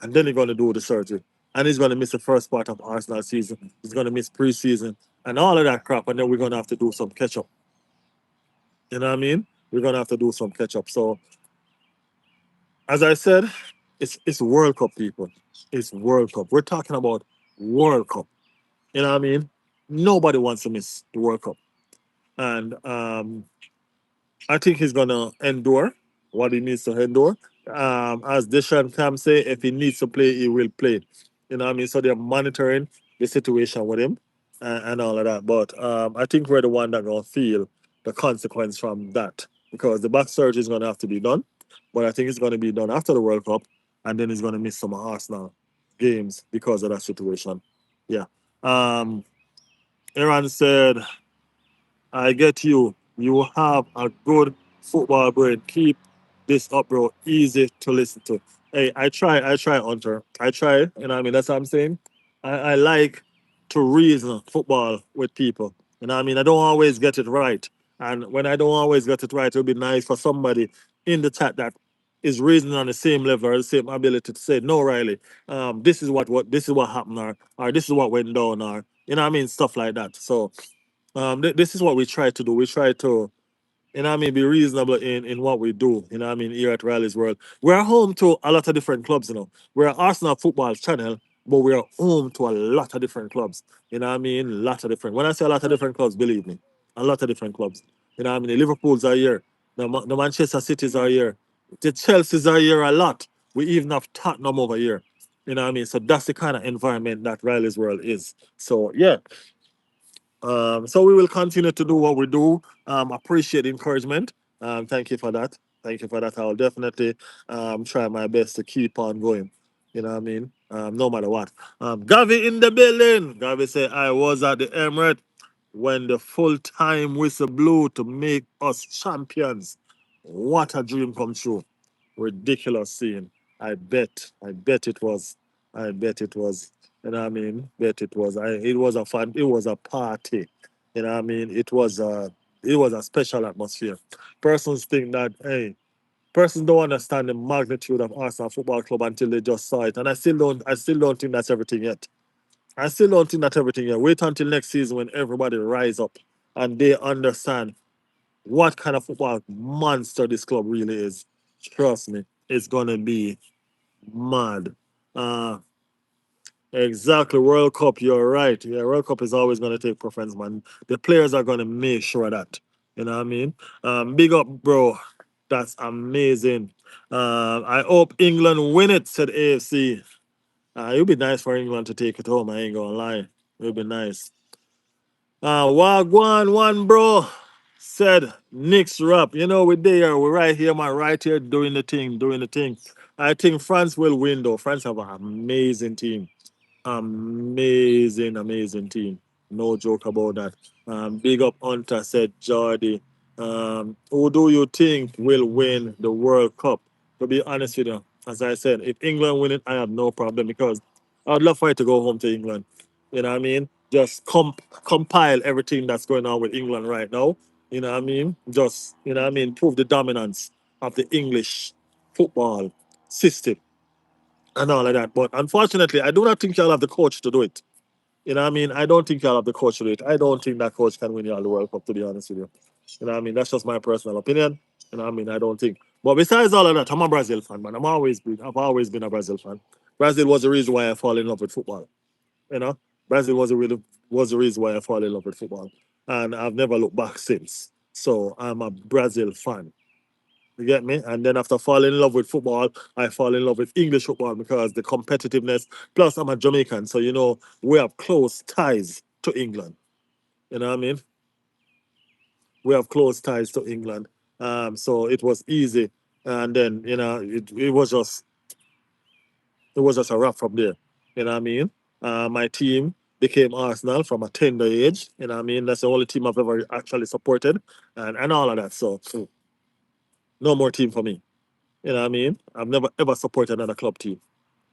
And then he's going to do the surgery. And he's going to miss the first part of Arsenal season. He's going to miss preseason and all of that crap. And then we're going to have to do some catch up. You know what I mean? We're going to have to do some catch up. So, as I said, it's World Cup, people. It's World Cup. We're talking about World Cup. You know what I mean? Nobody wants to miss the World Cup. And I think he's gonna endure what he needs to endure. As Deshaun Cam say, if he needs to play, he will play. You know what I mean? So they're monitoring the situation with him and all of that. But I think we're the one that gonna feel the consequence from that because the back surgery is gonna have to be done. But I think it's gonna be done after the World Cup, and then he's gonna miss some Arsenal games because of that situation. Yeah. Um, Aaron said I get you. You have a good football brain. Keep this up, bro. Easy to listen to. Hey, I try, Hunter. I try. You know what I mean? That's what I'm saying. I like to reason football with people. You know what I mean? I don't always get it right. And when I don't always get it right, it would be nice for somebody in the chat that is reasoning on the same level or the same ability to say, no, Riley, this is what this is what happened or this is what went down or you know what I mean? Stuff like that. So this is what we try to do. We try to, you know what I mean, be reasonable in what we do, you know what I mean, here at Riley's World. We're home to a lot of different clubs, you know. We're an Arsenal football channel, but we are home to a lot of different clubs. You know what I mean? A lot of different. When I say a lot of different clubs, believe me, a lot of different clubs. You know what I mean? The Liverpools are here. The Manchester Cities are here. The Chelseas are here a lot. We even have Tottenham over here. You know what I mean? So that's the kind of environment that Riley's World is. So yeah, so we will continue to do what we do. Appreciate the encouragement. Thank you for that. Thank you for that. I'll definitely try my best to keep on going. You know what I mean? No matter what. Gavi in the building. Gavi said, I was at the Emirate when the full time whistle blew to make us champions. What a dream come true. Ridiculous scene. I bet it was. I bet it was. You know what I mean? Bet it was. It was a fun. It was a party. You know what I mean? It was a special atmosphere. Persons think that hey, persons don't understand the magnitude of Arsenal Football Club until they just saw it, and I still don't think that's everything yet. I still don't think that's everything yet. Wait until next season when everybody rise up and they understand what kind of football monster this club really is. Trust me, it's gonna be mad. Uh, exactly. World Cup, you're right. Yeah, World Cup is always gonna take preference, man. The players are gonna make sure of that. You know what I mean? Big up, bro. That's amazing. I hope England win it, said AFC. It would be nice for England to take it home. I ain't gonna lie. It would be nice. Wagwan one, bro. Said Nick's rap. You know, we're there. We're right here, man. Right here doing the thing, doing the thing. I think France will win, though. France have an amazing team. Amazing, amazing team. No joke about that. Big up Hunter said Jordy. Who do you think will win the World Cup? To be honest with you, as I said, if England win it, I have no problem because I'd love for it to go home to England. You know what I mean? Just compile everything that's going on with England right now. You know what I mean? Just, you know what I mean? Prove the dominance of the English football system and all of that. But unfortunately, I do not think y'all have the coach to do it. You know what I mean? I don't think y'all have the coach to do it. I don't think that coach can win y'all the World Cup, to be honest with you. You know what I mean? That's just my personal opinion. You know what I mean? I don't think. But besides all of that, I'm a Brazil fan, man. I've always been a Brazil fan. Brazil was the reason why I fall in love with football. You know? Brazil was the reason why I fall in love with football. And I've never looked back since. So I'm a Brazil fan. You get me? And then after falling in love with football, I fall in love with English football because the competitiveness. Plus, I'm a Jamaican, so you know we have close ties to England. You know what I mean? We have close ties to England. So it was easy, and then you know it was just a wrap from there. You know what I mean? My team became Arsenal from a tender age. You know what I mean? That's the only team I've ever actually supported, and all of that. So no more team for me. You know what I mean? I've never ever supported another club team.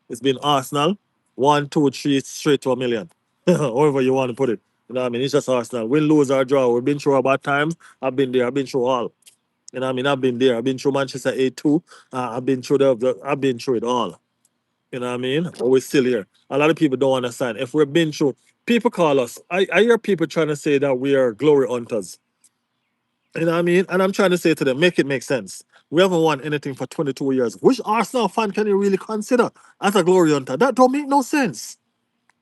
It's been Arsenal, one, two, three, straight to a million. However you want to put it. You know what I mean? It's just Arsenal. Win, lose, or draw. We've been through our bad times. I've been there. I've been through all. You know what I mean? I've been there. I've been through Manchester 8-2. I've been through I've been through it all. You know what I mean? But we're still here. A lot of people don't understand. If we've been through, people call us. I hear people trying to say that we are glory hunters. You know what I mean? And I'm trying to say to them, make it make sense. We haven't won anything for 22 years. Which Arsenal fan can you really consider as a glory hunter? That don't make no sense.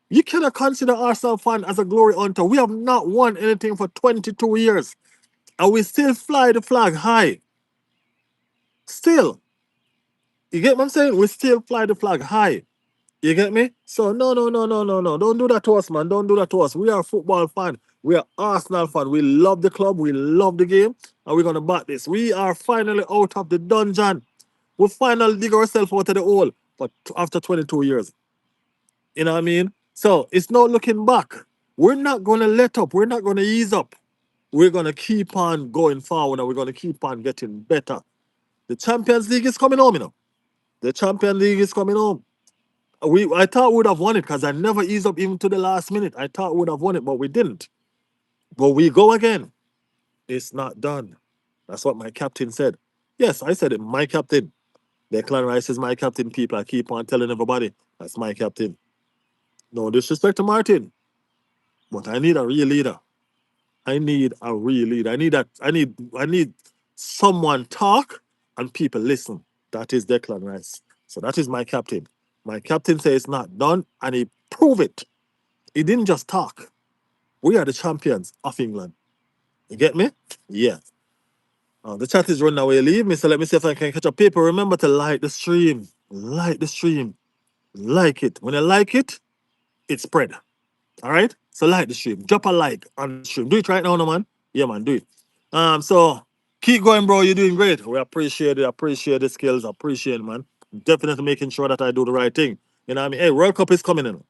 You cannot consider Arsenal fan as a glory hunter. We have not won anything for 22 years. And we still fly the flag high. Still. You get what I'm saying? We still fly the flag high. You get me? So no, no, no, no, no, no. Don't do that to us, man. Don't do that to us. We are a football fan. We are Arsenal fan. We love the club. We love the game. And we're gonna back this. We are finally out of the dungeon. We finally dig ourselves out of the hole. But after 22 years. You know what I mean? So it's no looking back. We're not gonna let up. We're not gonna ease up. We're gonna keep on going forward and we're gonna keep on getting better. The Champions League is coming home, you know. The Champions League is coming home. I thought we would have won it because I never eased up even to the last minute. I thought we would have won it, but we didn't. But we go again. It's not done. That's what my captain said. Yes, I said it. My captain. Declan Rice is my captain, people. I keep on telling everybody that's my captain. No disrespect to Martin, but I need a real leader. I need a real leader. I need someone talk and people listen. That is Declan Rice. So that is my captain. My captain says it's not done, and he proved it. He didn't just talk. We are the champions of England. You get me? Yeah. The chat is running away. Leave me, so let me see if I can catch up. People, remember to like the stream. Like the stream. Like it. When you like it, it spread. All right? So like the stream. Drop a like on the stream. Do it right now, no man. Yeah, man, do it. So keep going, bro. You're doing great. We appreciate it. Appreciate the skills. Appreciate it, man. Definitely making sure that I do the right thing. You know what I mean? Hey, World Cup is coming in.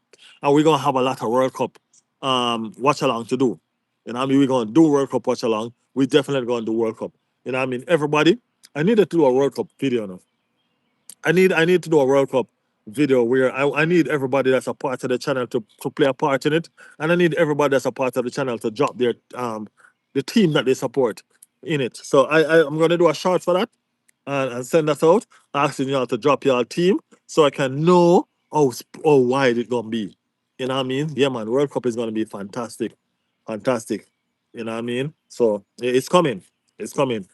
And we're gonna have a lot of World Cup watch along to do. You know what I mean? We're gonna do World Cup watch along. We definitely gonna do World Cup. You know what I mean? Everybody, I needed to do a World Cup video now. I need to do a World Cup video where I need everybody that's a part of the channel to play a part in it, and I need everybody that's a part of the channel to drop their the team that they support in it. So I'm gonna do a short for that and send that out, asking y'all to drop your team so I can know how wide it gonna be. You know what I mean? Yeah, man. World Cup is gonna be fantastic, fantastic. You know what I mean? So it's coming. It's coming.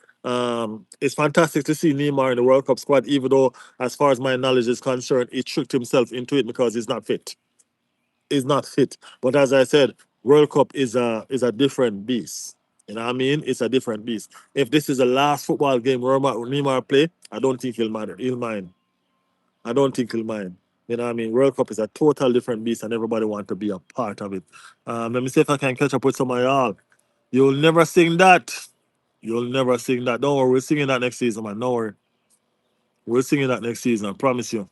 It's fantastic to see Neymar in the World Cup squad, even though, as far as my knowledge is concerned, he tricked himself into it because he's not fit. He's not fit. But as I said, World Cup is a different beast. You know what I mean? It's a different beast. If this is the last football game Neymar play, I don't think he'll mind. He'll mind. I don't think he'll mind. You know what I mean? World Cup is a total different beast, and everybody want to be a part of it. Let me see if I can catch up with some of y'all. You'll never sing that. You'll never sing that. Don't worry, we're singing that next season, man. Don't worry. We're singing that next season, I promise you.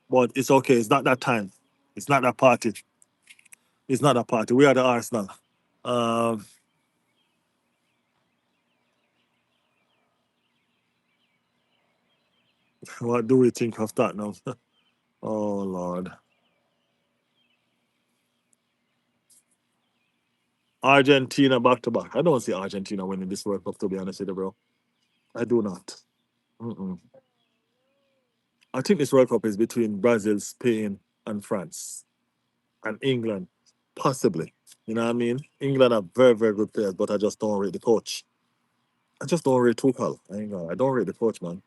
But it's okay. It's not that time. It's not that party. It's not that party. We are the Arsenal. Um, what do we think of that now? Oh Lord. Argentina back to back. I don't see Argentina winning this World Cup, to be honest with you, bro. I do not. Mm-mm. I think this World Cup is between Brazil, Spain, and France, and England, possibly. You know what I mean? England are very, very good players, but I just don't rate the coach. I just don't rate Tuchel. I ain't gonna. I don't rate the coach, man.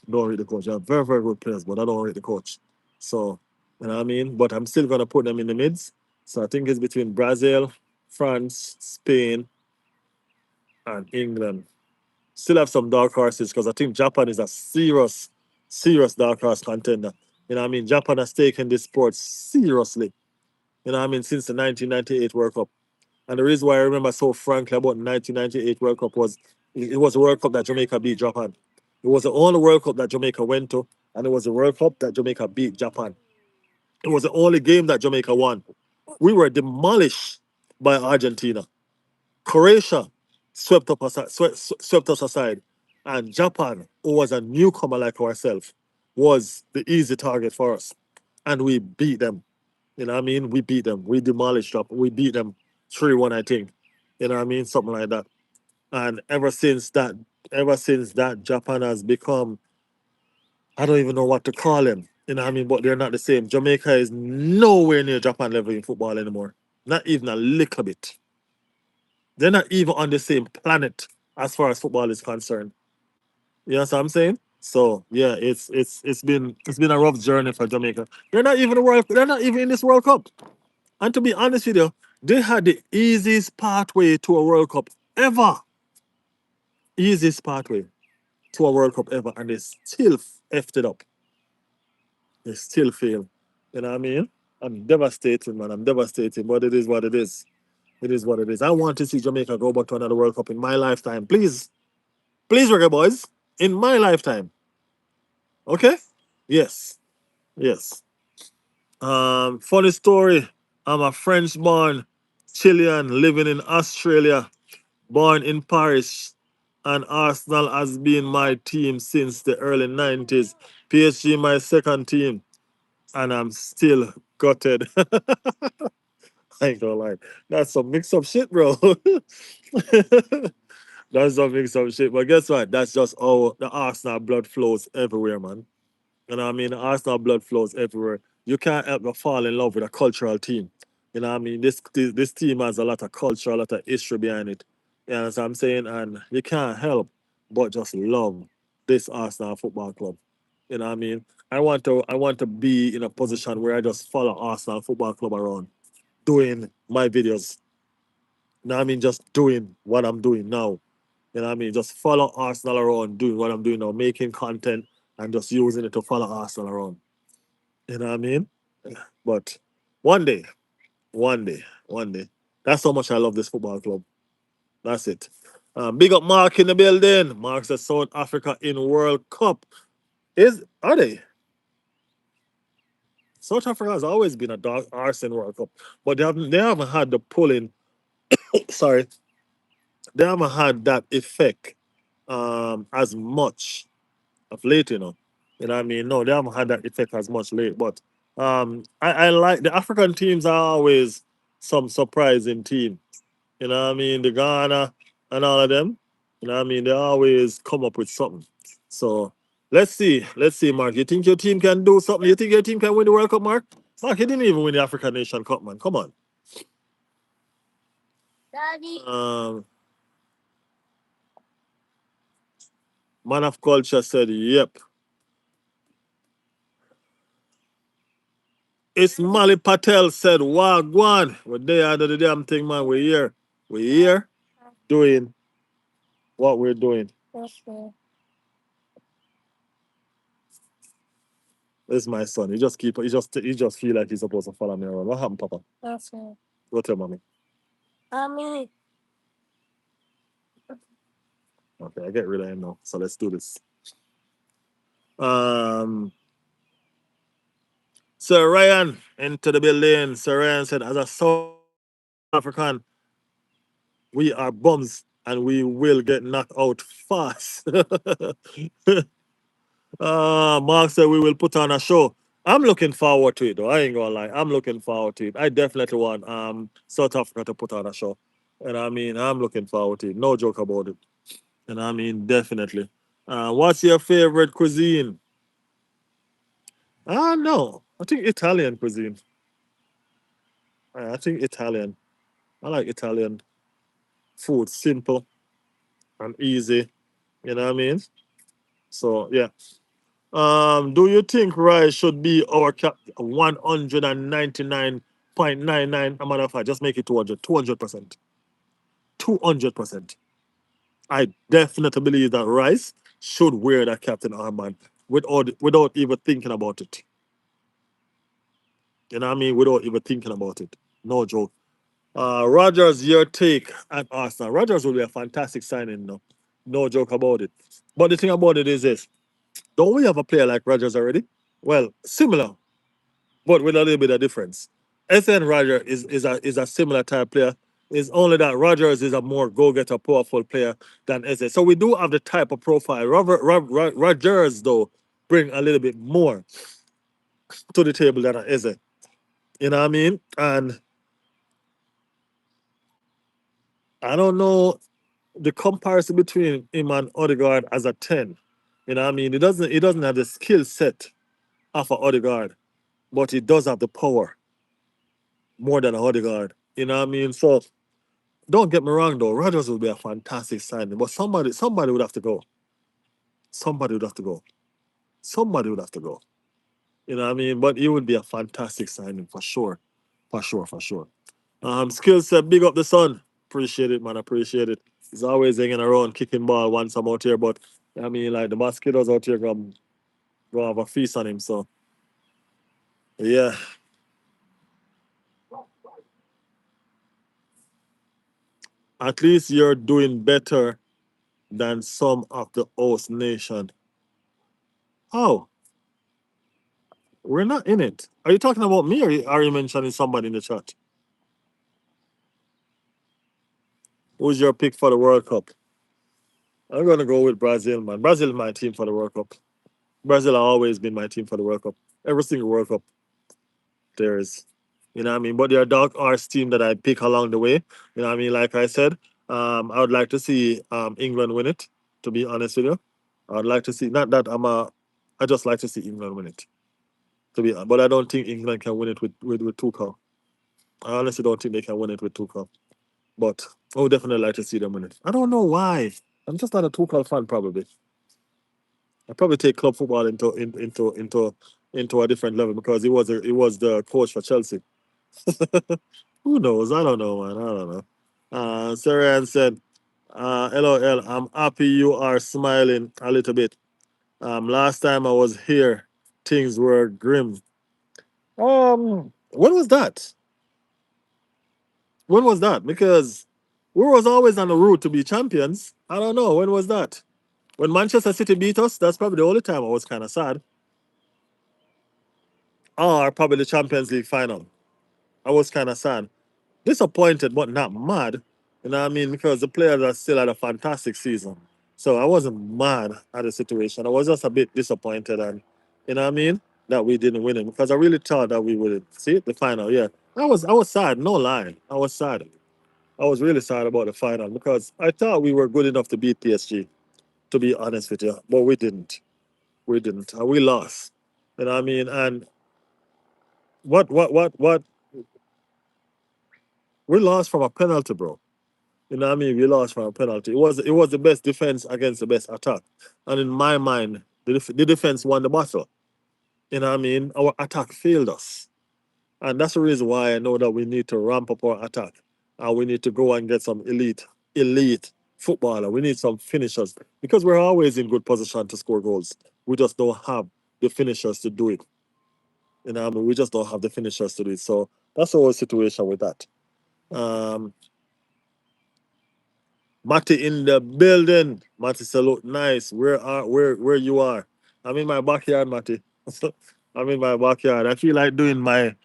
Don't rate the coach. They're very, very good players, but I don't rate the coach. So, you know what I mean? But I'm still gonna put them in the mids. So I think it's between Brazil, France, Spain, and England. Still have some dark horses because I think Japan is a serious, serious dark horse contender. You know what I mean? Japan has taken this sport seriously. You know what I mean? Since the 1998 World Cup. And the reason why I remember so frankly about the 1998 World Cup was it was a World Cup that Jamaica beat Japan. It was the only World Cup that Jamaica went to, and it was a World Cup that Jamaica beat Japan. It was the only game that Jamaica won. We were demolished by Argentina. Croatia swept us aside, and Japan, who was a newcomer like ourselves, was the easy target for us, and we beat them. You know what I mean? We beat them. We demolished them. We beat them 3-1, I think. You know what I mean? Something like that. And ever since that, Japan has become, I don't even know what to call them. You know what I mean? But they're not the same. Jamaica is nowhere near Japan level in football anymore. Not even a little bit. They're not even on the same planet as far as football is concerned. You know what I'm saying? So yeah, it's been a rough journey for Jamaica. They're not even in this World Cup. And to be honest with you, they had the easiest pathway to a World Cup ever. Easiest pathway to a World Cup ever, and they still effed it up. They still fail. You know what I mean? I'm devastated, man. I'm devastated, but it is what it is. It is what it is. I want to see Jamaica go back to another World Cup in my lifetime. Please, please, reggae boys, in my lifetime. Okay? Yes, yes. Funny story. I'm a French-born Chilean living in Australia, born in Paris, and Arsenal has been my team since the early 90s. PSG my second team, and I'm still gutted. I ain't gonna lie. That's some mix up shit, bro. That's some mix up shit. But guess what? That's just how the Arsenal blood flows everywhere, man. You know what I mean? Arsenal blood flows everywhere. You can't help but fall in love with a cultural team. You know what I mean? This team has a lot of culture, a lot of history behind it. You know what I'm saying? And you can't help but just love this Arsenal Football Club. You know what I mean? I want to be in a position where I just follow Arsenal Football Club around, doing my videos. You know what I mean? Just doing what I'm doing now. You know what I mean? Just follow Arsenal around, doing what I'm doing now, making content and just using it to follow Arsenal around. You know what I mean? But one day, one day, one day. That's how much I love this football club. That's it. Big up Mark in the building. Mark says South Africa in World Cup. Are they? South Africa has always been a dark arse in World Cup, but they haven't had the pulling. Sorry, they haven't had that effect as much of late. You know what I mean? No, they haven't had that effect as much late. But I like the African teams are always some surprising team. You know what I mean? The Ghana and all of them. You know what I mean? They always come up with something. So let's see. Let's see, Mark. You think your team can do something? You think your team can win the World Cup, Mark? Mark, he didn't even win the African Nation Cup, man. Come on. Um, Man of Culture said, yep. Ismail Patel said, Wagwan. We're there under the damn thing, man. We're here. We're here doing what we're doing. This is my son. He just feel like he's supposed to follow me around. What happened, Papa? Go tell mommy. Okay, I get rid of him now. So let's do this. Um Sir Ryan into the building. Sir Ryan said, as a South African, we are bums and we will get knocked out fast. Mark said we will put on a show. I'm looking forward to it though. I ain't gonna lie. I'm looking forward to it. I definitely want South Africa to put on a show. And I mean I'm looking forward to it. No joke about it. And I mean definitely. What's your favorite cuisine? No. I think Italian cuisine. I think Italian. I like Italian food. Simple and easy. You know what I mean? So yeah. Do you think Rice should be our cap 199.99? A matter of fact, just make it 200%. 200%. I definitely believe that Rice should wear that captain armband without even thinking about it. You know what I mean? Without even thinking about it. No joke. Rogers, your take at Arsenal. Rogers will be a fantastic signing, no. No joke about it. But the thing about it is this. Don't we have a player like Rogers already? Well, similar, but with a little bit of difference. SN Roger is a similar type player. It's only that Rogers is a more go-getter, powerful player than Eze. So we do have the type of profile. Rogers, though, bring a little bit more to the table than Eze. You know what I mean? And I don't know the comparison between him and Odegaard as a 10. You know what I mean? He doesn't have the skill set of an Odegaard, but he does have the power more than a Odegaard. You know what I mean? So don't get me wrong though, Rodgers would be a fantastic signing, but somebody would have to go. Somebody would have to go. Somebody would have to go. You know what I mean? But it would be a fantastic signing for sure. For sure, for sure. Skill set, big up the son. Appreciate it, man. Appreciate it. He's always hanging around, kicking ball once I'm out here, but I mean like the mosquitoes out here gonna have a feast on him. So yeah. At least you're doing better than some of the host nation. Oh, we're not in it. Are you talking about me, or are you mentioning somebody in the chat? Who's your pick for the World Cup? I'm gonna go with Brazil, man. Brazil is my team for the World Cup. Brazil has always been my team for the World Cup. Every single World Cup there is. You know what I mean? But there are dark horse team that I pick along the way. You know what I mean? Like I said, I would like to see England win it, to be honest with you. I would like to see, not that I just like to see England win it. But I don't think England can win it with Tuchel. I honestly don't think they can win it with Tuchel. But I would definitely like to see them win it. I don't know why. I'm just not a Tuchel fan, probably. I probably take club football into a different level because he was the coach for Chelsea. Who knows? I don't know, man. I don't know. Sarah said, "LOL. I'm happy you are smiling a little bit. Last time I was here, things were grim. When was that? When was that? Because we was always on the route to be champions. I don't know. When was that? When Manchester City beat us, that's probably the only time I was kind of sad. Or probably the Champions League final. I was kind of sad. Disappointed, but not mad. You know what I mean? Because the players are still had a fantastic season. So I wasn't mad at the situation. I was just a bit disappointed and you know what I mean? That we didn't win it. Because I really thought that we would see the final, yeah. I was sad, no line. I was sad. I was really sad about the final because I thought we were good enough to beat PSG, to be honest with you. But we didn't. We didn't. And we lost. You know what I mean? And what we lost from a penalty, bro. You know what I mean? We lost from a penalty. It was the best defense against the best attack. And in my mind, the defense won the battle. You know what I mean? Our attack failed us. And that's the reason why I know that we need to ramp up our attack. And we need to go and get some elite footballer. We need some finishers. Because we're always in good position to score goals. We just don't have the finishers to do it. You know what I mean? We just don't have the finishers to do it. So that's the whole situation with that. Um, Matty in the building. Matty say, look nice. Where you are? I'm in my backyard, Matty. I'm in my backyard. I feel like doing my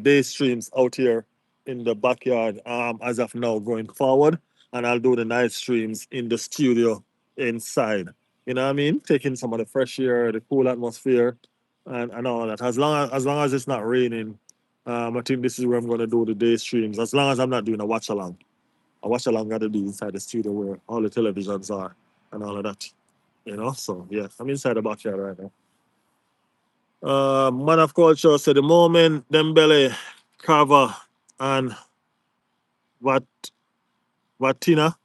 day streams out here in the backyard as of now going forward. And I'll do the night streams in the studio inside. You know what I mean? Taking some of the fresh air, the cool atmosphere and all that. As long as it's not raining, I think this is where I'm gonna do the day streams. As long as I'm not doing a watch along. I watch along got to be inside the studio where all the televisions are and all of that. You know, so yeah, I'm inside the backyard right now. Man of culture said the moment Dembele, Carver, and Vat Vatina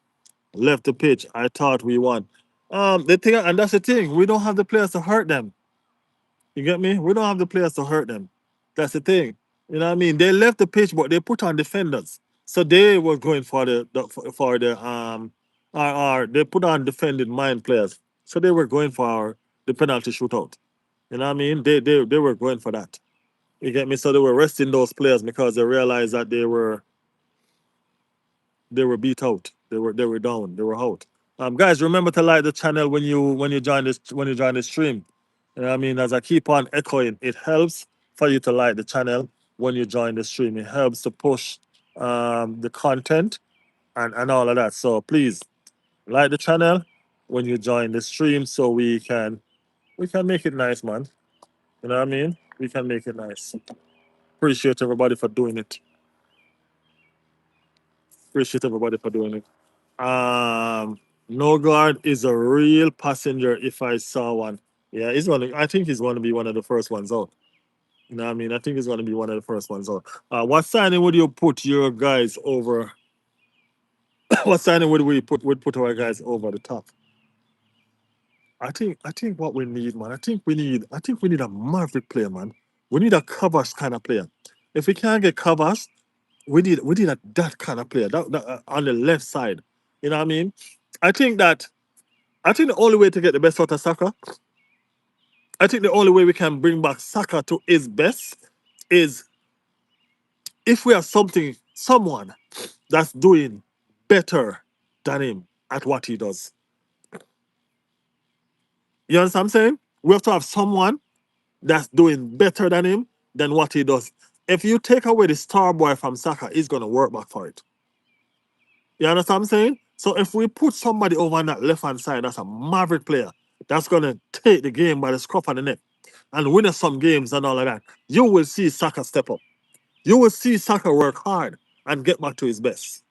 left the pitch, I thought we won. The thing, and that's the thing, we don't have the players to hurt them. You get me? We don't have the players to hurt them. That's the thing. You know what I mean? They left the pitch, but they put on defenders. So they were going for they put on defending mind players. So they were going for the penalty shootout. You know what I mean? They were going for that. You get me? So they were resting those players because they realized that they were beat out. They were down. They were out. Guys, remember to like the channel when you join the stream. You know what I mean? As I keep on echoing, it helps for you to like the channel when you join the stream. It helps to push the content and all of that. So please like the channel when you join the stream so we can make it nice, man. You know what I mean? We can make it nice. Appreciate everybody for doing it. Appreciate everybody for doing it. No guard is a real passenger if I saw one. Yeah, I think he's going to be one of the first ones out. You know what I mean? I think he's going to be one of the first ones out. What signing would you put your guys over? What signing would put our guys over the top? I think what we need, man. I think we need a maverick player, man. We need a covers kind of player. If we can't get covers, we need that kind of player on the left side. You know what I mean? I think that I think the only way to get the best out of Saka, I think the only way we can bring back Saka to his best is if we have someone that's doing better than him at what he does. You understand what I'm saying? We have to have someone that's doing better than him than what he does. If you take away the star boy from Saka, he's gonna work back for it. You understand what I'm saying? So if we put somebody over on that left hand side, that's a maverick player that's gonna take the game by the scruff of the neck and win us some games and all of that, you will see Saka step up. You will see Saka work hard and get back to his best.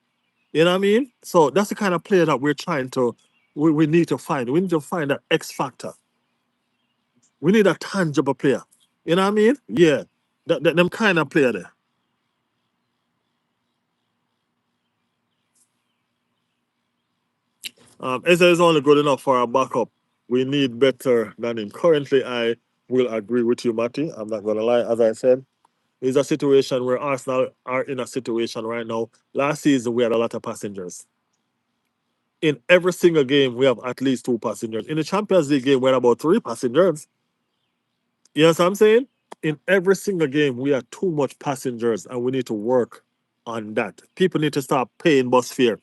You know what I mean? So that's the kind of player that we need to find. We need to find that X factor. We need a tangible player. You know what I mean? Yeah. Them kind of player there. Eze is only good enough for a backup. We need better than him. Currently, I will agree with you, Matty. I'm not gonna lie. As I said, it's a situation where Arsenal are in a situation right now. Last season, we had a lot of passengers. In every single game, we have at least two passengers. In the Champions League game, we had about three passengers. You know what I'm saying? In every single game, we have too much passengers, and we need to work on that. People need to start paying bus fare.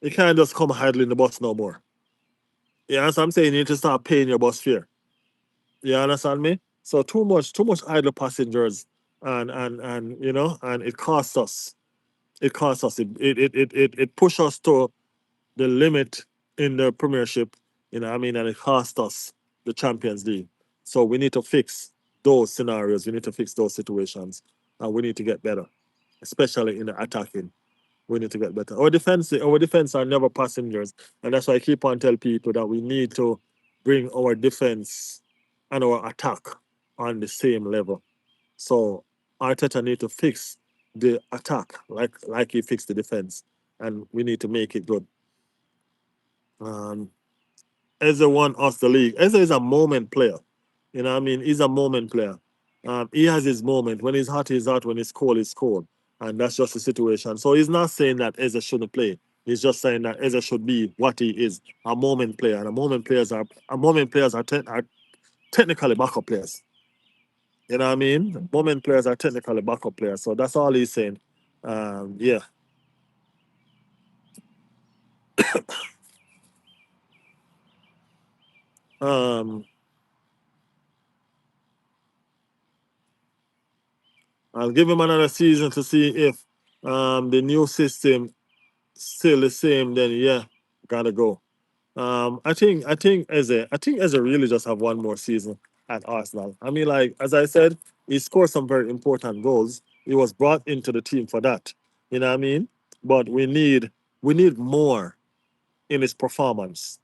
You can't just come idling the bus no more. You know what I'm saying? You need to start paying your bus fare. You understand me? So too much idle passengers, and and it costs us. It costs us. It pushes us to the limit in the Premiership. You know what I mean? And it cost us the Champions League. So we need to fix those scenarios. We need to fix those situations, and we need to get better, especially in the attacking. We need to get better. Our defense are never passengers, and that's why I keep on telling people that we need to bring our defense and our attack on the same level. So Arteta need to fix the attack like he fixed the defense, and we need to make it good. Um, Eze won us the league. Eze is a moment player. You know what I mean? He's a moment player. He has his moment. When he's hot, he's hot. When he's cold, he's cold. And that's just the situation. So he's not saying that Eze shouldn't play. He's just saying that Eze should be what he is, a moment player. And a moment players are technically backup players. You know what I mean? Moment players are technically backup players. So that's all he's saying. Yeah. Um, I'll give him another season to see if the new system still the same, then yeah, gotta go. I think Eze really just have one more season at Arsenal. I mean, like as I said, he scored some very important goals. He was brought into the team for that. You know what I mean? But we need more in his performance.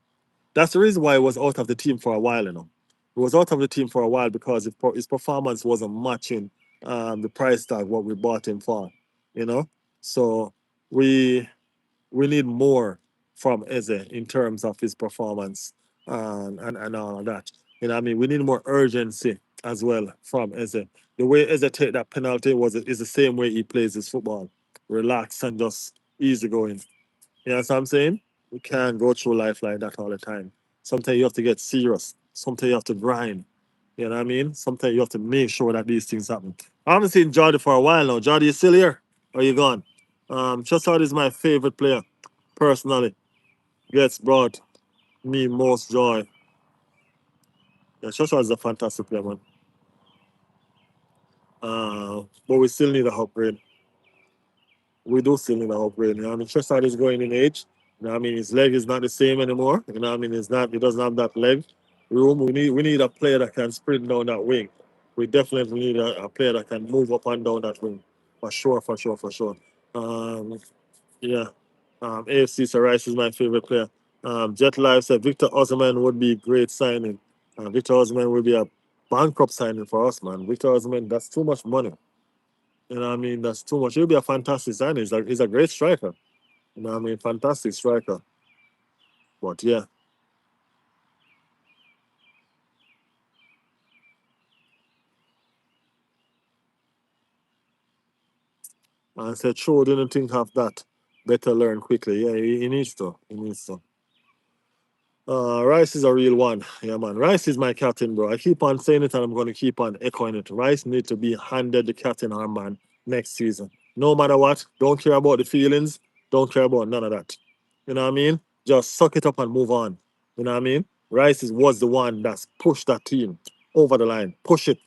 That's the reason why he was out of the team for a while. He was out of the team for a while because his performance wasn't matching the price tag what we bought him for. You know, so we we need more from Eze in terms of his performance and all of that. You know what I mean? We need more urgency as well from Eze. The way Eze take that penalty is the same way he plays his football. Relax and just easy going. You know what I'm saying? You can't go through life like that all the time. Sometimes you have to get serious. Sometimes you have to grind. You know what I mean? Sometimes you have to make sure that these things happen. I haven't seen Jordy for a while now. Jordy, you still here? Or you gone? Trossard is my favorite player, personally. Gets brought me most joy. Yeah, Trossard is a fantastic player, man. But we still need a upgrade. We do still need an upgrade. You know what I mean? Trossard is going in age. You know what I mean? His leg is not the same anymore. You know what I mean? He doesn't have that leg room. We need a player that can sprint down that wing. We definitely need a player that can move up and down that wing. For sure, for sure, for sure. Um, yeah. AFC so Rice is my favorite player. Jet Live said Victor Osimhen would be a great signing. Victor Osimhen will be a bankrupt signing for us, man. Victor Osimhen, that's too much money. You know what I mean? That's too much. He'll be a fantastic signing. He's a great striker. You know what I mean? Fantastic striker. But yeah, I said, True didn't think of that. Better learn quickly. Yeah, he needs to. He needs to. Rice is a real one. Yeah, man. Rice is my captain, bro. I keep on saying it and I'm going to keep on echoing it. Rice need to be handed the captain armband next season. No matter what, don't care about the feelings, don't care about none of that. You know what I mean? Just suck it up and move on. You know what I mean? Was the one that's pushed that team over the line. Push it.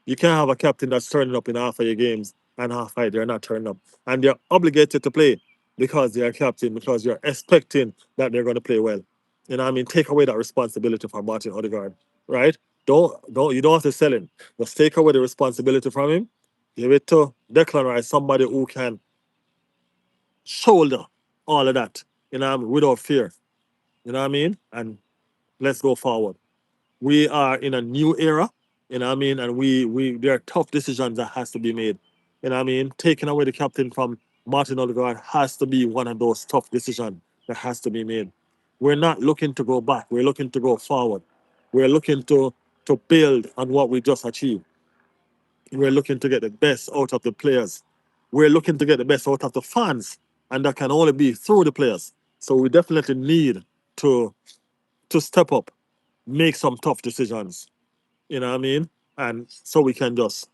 You can't have a captain that's turning up in half of your games and half of it they're not turning up. And they're obligated to play because they're captain, because you're expecting that they're going to play well. You know what I mean? Take away that responsibility from Martin Odegaard, right? You don't have to sell him. Just take away the responsibility from him. Give it to Declan Rice, somebody who can shoulder all of that, you know what I mean, without fear. You know what I mean? And let's go forward. We are in a new era, you know what I mean? And we there are tough decisions that has to be made. You know what I mean? Taking away the captain from Martin Odegaard has to be one of those tough decisions that has to be made. We're not looking to go back. We're looking to go forward. We're looking to build on what we just achieved. We're looking to get the best out of the players. We're looking to get the best out of the fans, and that can only be through the players. So we definitely need to to step up, make some tough decisions. You know what I mean? And so we can just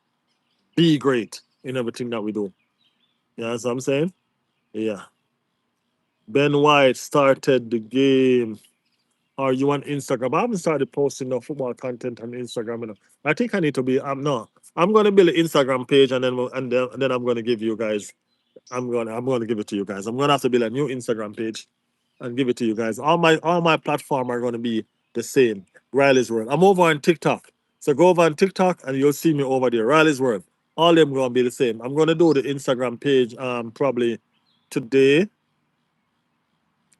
be great in everything that we do. You know what I'm saying? Yeah. Ben White started the game. Are you on Instagram? I haven't started posting no football content on Instagram. You know. I think I need to be. I'm no. I'm gonna build an Instagram page and then I'm gonna give you guys. I'm gonna give it to you guys. I'm gonna have to build a new Instagram page and give it to you guys. All my platform are gonna be the same. Riley's World. I'm over on TikTok. So go over on TikTok and you'll see me over there. Riley's World. All them gonna be the same. I'm gonna do the Instagram page probably today.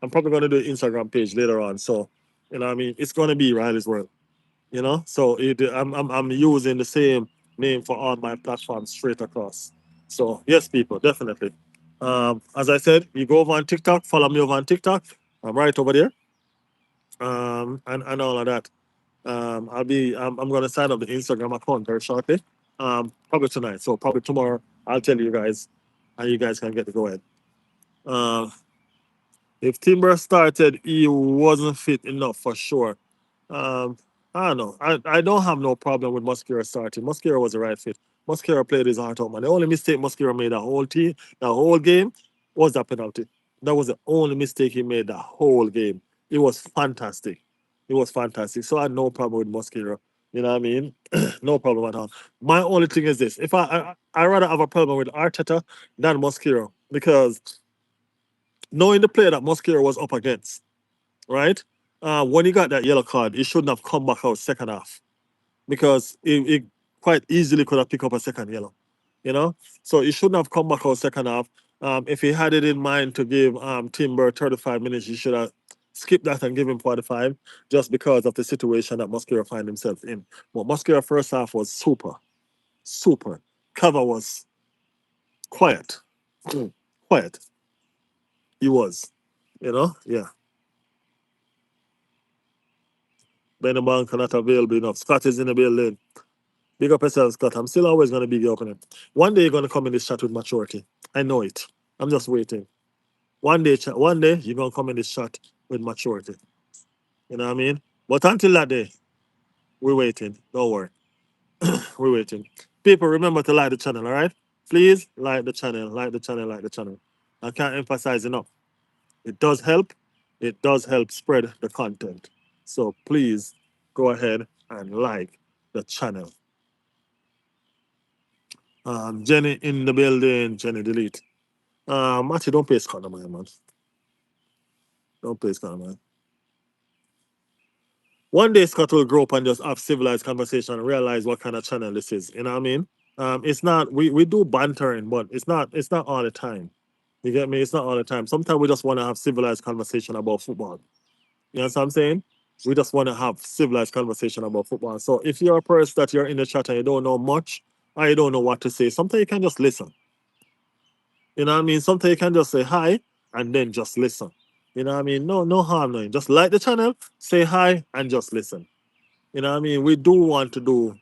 I'm probably gonna do an Instagram page later on. So, you know what I mean? It's gonna be Riley's World. You know? So I'm using the same name for all my platforms straight across. So yes, people, definitely. As I said, you go over on TikTok, follow me over on TikTok. I'm right over there. And all of that. I'm gonna sign up the Instagram account very shortly. Probably tonight. So probably tomorrow I'll tell you guys and you guys can get to go ahead. Um if Timber started, he wasn't fit enough for sure. Um, I don't know. I don't have no problem with Mosquera starting. Mosquera was the right fit. Mosquera played his heart out, man. The only mistake Mosquera made the whole game, was that penalty. That was the only mistake he made the whole game. It was fantastic. It was fantastic. So I had no problem with Mosquera. You know what I mean? No problem at all. My only thing is this: if I rather have a problem with Arteta than Mosquera because knowing the player that Mosquera was up against, right? When he got that yellow card, he shouldn't have come back out second half because it quite easily could have picked up a second yellow, you know? So he shouldn't have come back out second half. If he had it in mind to give Timber 35 minutes, he should have skipped that and give him 45 just because of the situation that Mosquera find himself in. But Mosquera first half was super, super. Cover was quiet, quiet. He was, yeah. Benjamin cannot available enough. Scott is in the building. Big up yourself, Scott. I'm still always going to big you up in it. One day you're going to come in this chat with maturity. I know it. I'm just waiting. One day you're going to come in this chat with maturity. You know what I mean? But until that day, we're waiting. Don't worry. We're waiting. People, remember to like the channel, all right? Please like the channel, like the channel, like the channel. I can't emphasize enough. It does help. It does help spread the content. So please go ahead and like the channel. Jenny in the building. Jenny, delete. Matty, don't play Scott, man. Don't play Scott, man. One day Scott will grow up and just have civilized conversation and realize what kind of channel this is. You know what I mean? It's not we do bantering, but it's not all the time. You get me? It's not all the time. Sometimes we just want to have civilized conversation about football. You know what I'm saying? We just want to have civilized conversation about football. So if you're a person that you're in the chat and you don't know much or you don't know what to say, sometimes you can just listen. You know what I mean? Sometimes you can just say hi and then just listen. You know what I mean? No harm, no. Just like the channel, say hi and just listen. You know what I mean? We do want to do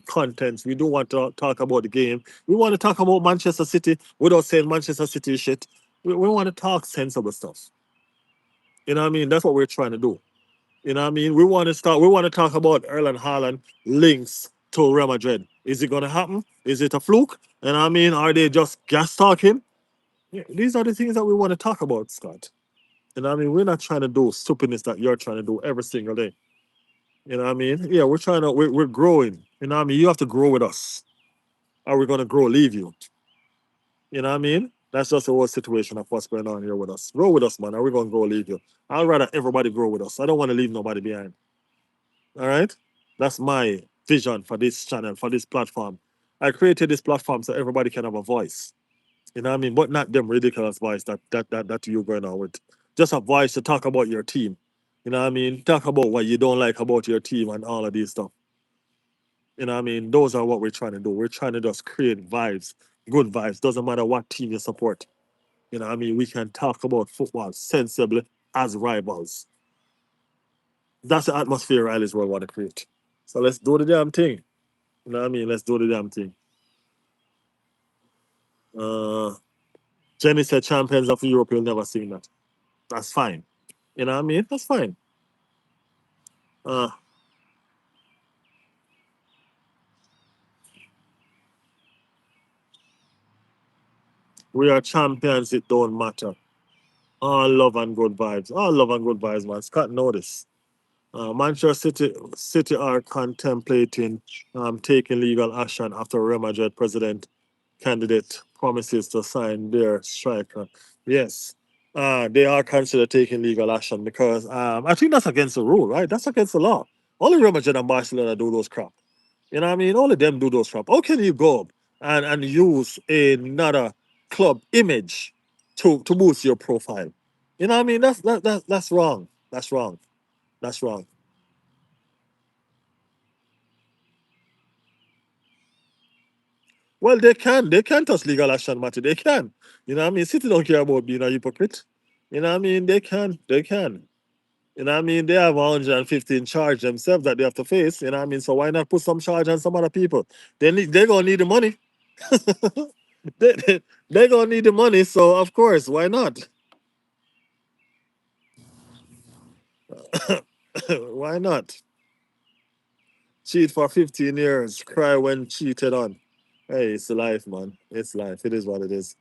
contents. We do want to talk about the game. We want to talk about Manchester City without saying Manchester City is shit. We want to talk sensible stuff. You know what I mean? That's what we're trying to do. You know what I mean? We want to talk about Erling Haaland links to Real Madrid. Is it gonna happen? Is it a fluke? You know what I mean? Are they just gas talking? Yeah, these are the things that we want to talk about, Scott. You know what I mean? We're not trying to do stupidness that you're trying to do every single day. You know what I mean? Yeah, we're growing. You know what I mean? You have to grow with us. Are we gonna grow, leave you? You know what I mean? That's just the whole situation of what's going on here with us. Grow with us, man. Are we gonna grow, leave you? I'd rather everybody grow with us. I don't want to leave nobody behind. All right? That's my vision for this channel, for this platform. I created this platform so everybody can have a voice. You know what I mean? But not them ridiculous voice that you going on with. Just a voice to talk about your team. You know what I mean? Talk about what you don't like about your team and all of these stuff. You know what I mean? Those are what we're trying to do. We're trying to just create vibes, good vibes. Doesn't matter what team you support. You know what I mean? We can talk about football sensibly as rivals. That's the atmosphere Riley's world want to create. So let's do the damn thing. You know what I mean? Let's do the damn thing. Uh, Jenny said champions of Europe will never sing that. That's fine. You know what I mean? That's fine. Uh, we are champions, it don't matter. All love and good vibes. All love and good vibes, man. Scott notice. Manchester City are contemplating taking legal action after Real Madrid president candidate promises to sign their striker. Yes, they are considered taking legal action because I think that's against the rule, right? That's against the law. Only Real Madrid and Barcelona do those crap. You know what I mean? All of them do those crap. How can you go and use another club image to boost your profile? You know what I mean? That's wrong. That's wrong. That's wrong. Well, they can. They can touch legal action, Matty. They can. You know what I mean? City don't care about being a hypocrite. You know what I mean? They can. They can. You know what I mean? They have 115 charge themselves that they have to face. You know what I mean? So why not put some charge on some other people? They're gonna need the money. They're gonna need the money, so of course, why not? Why not? Cheat for 15 years, cry when cheated on. Hey, it's life, man. It's life. It is what it is.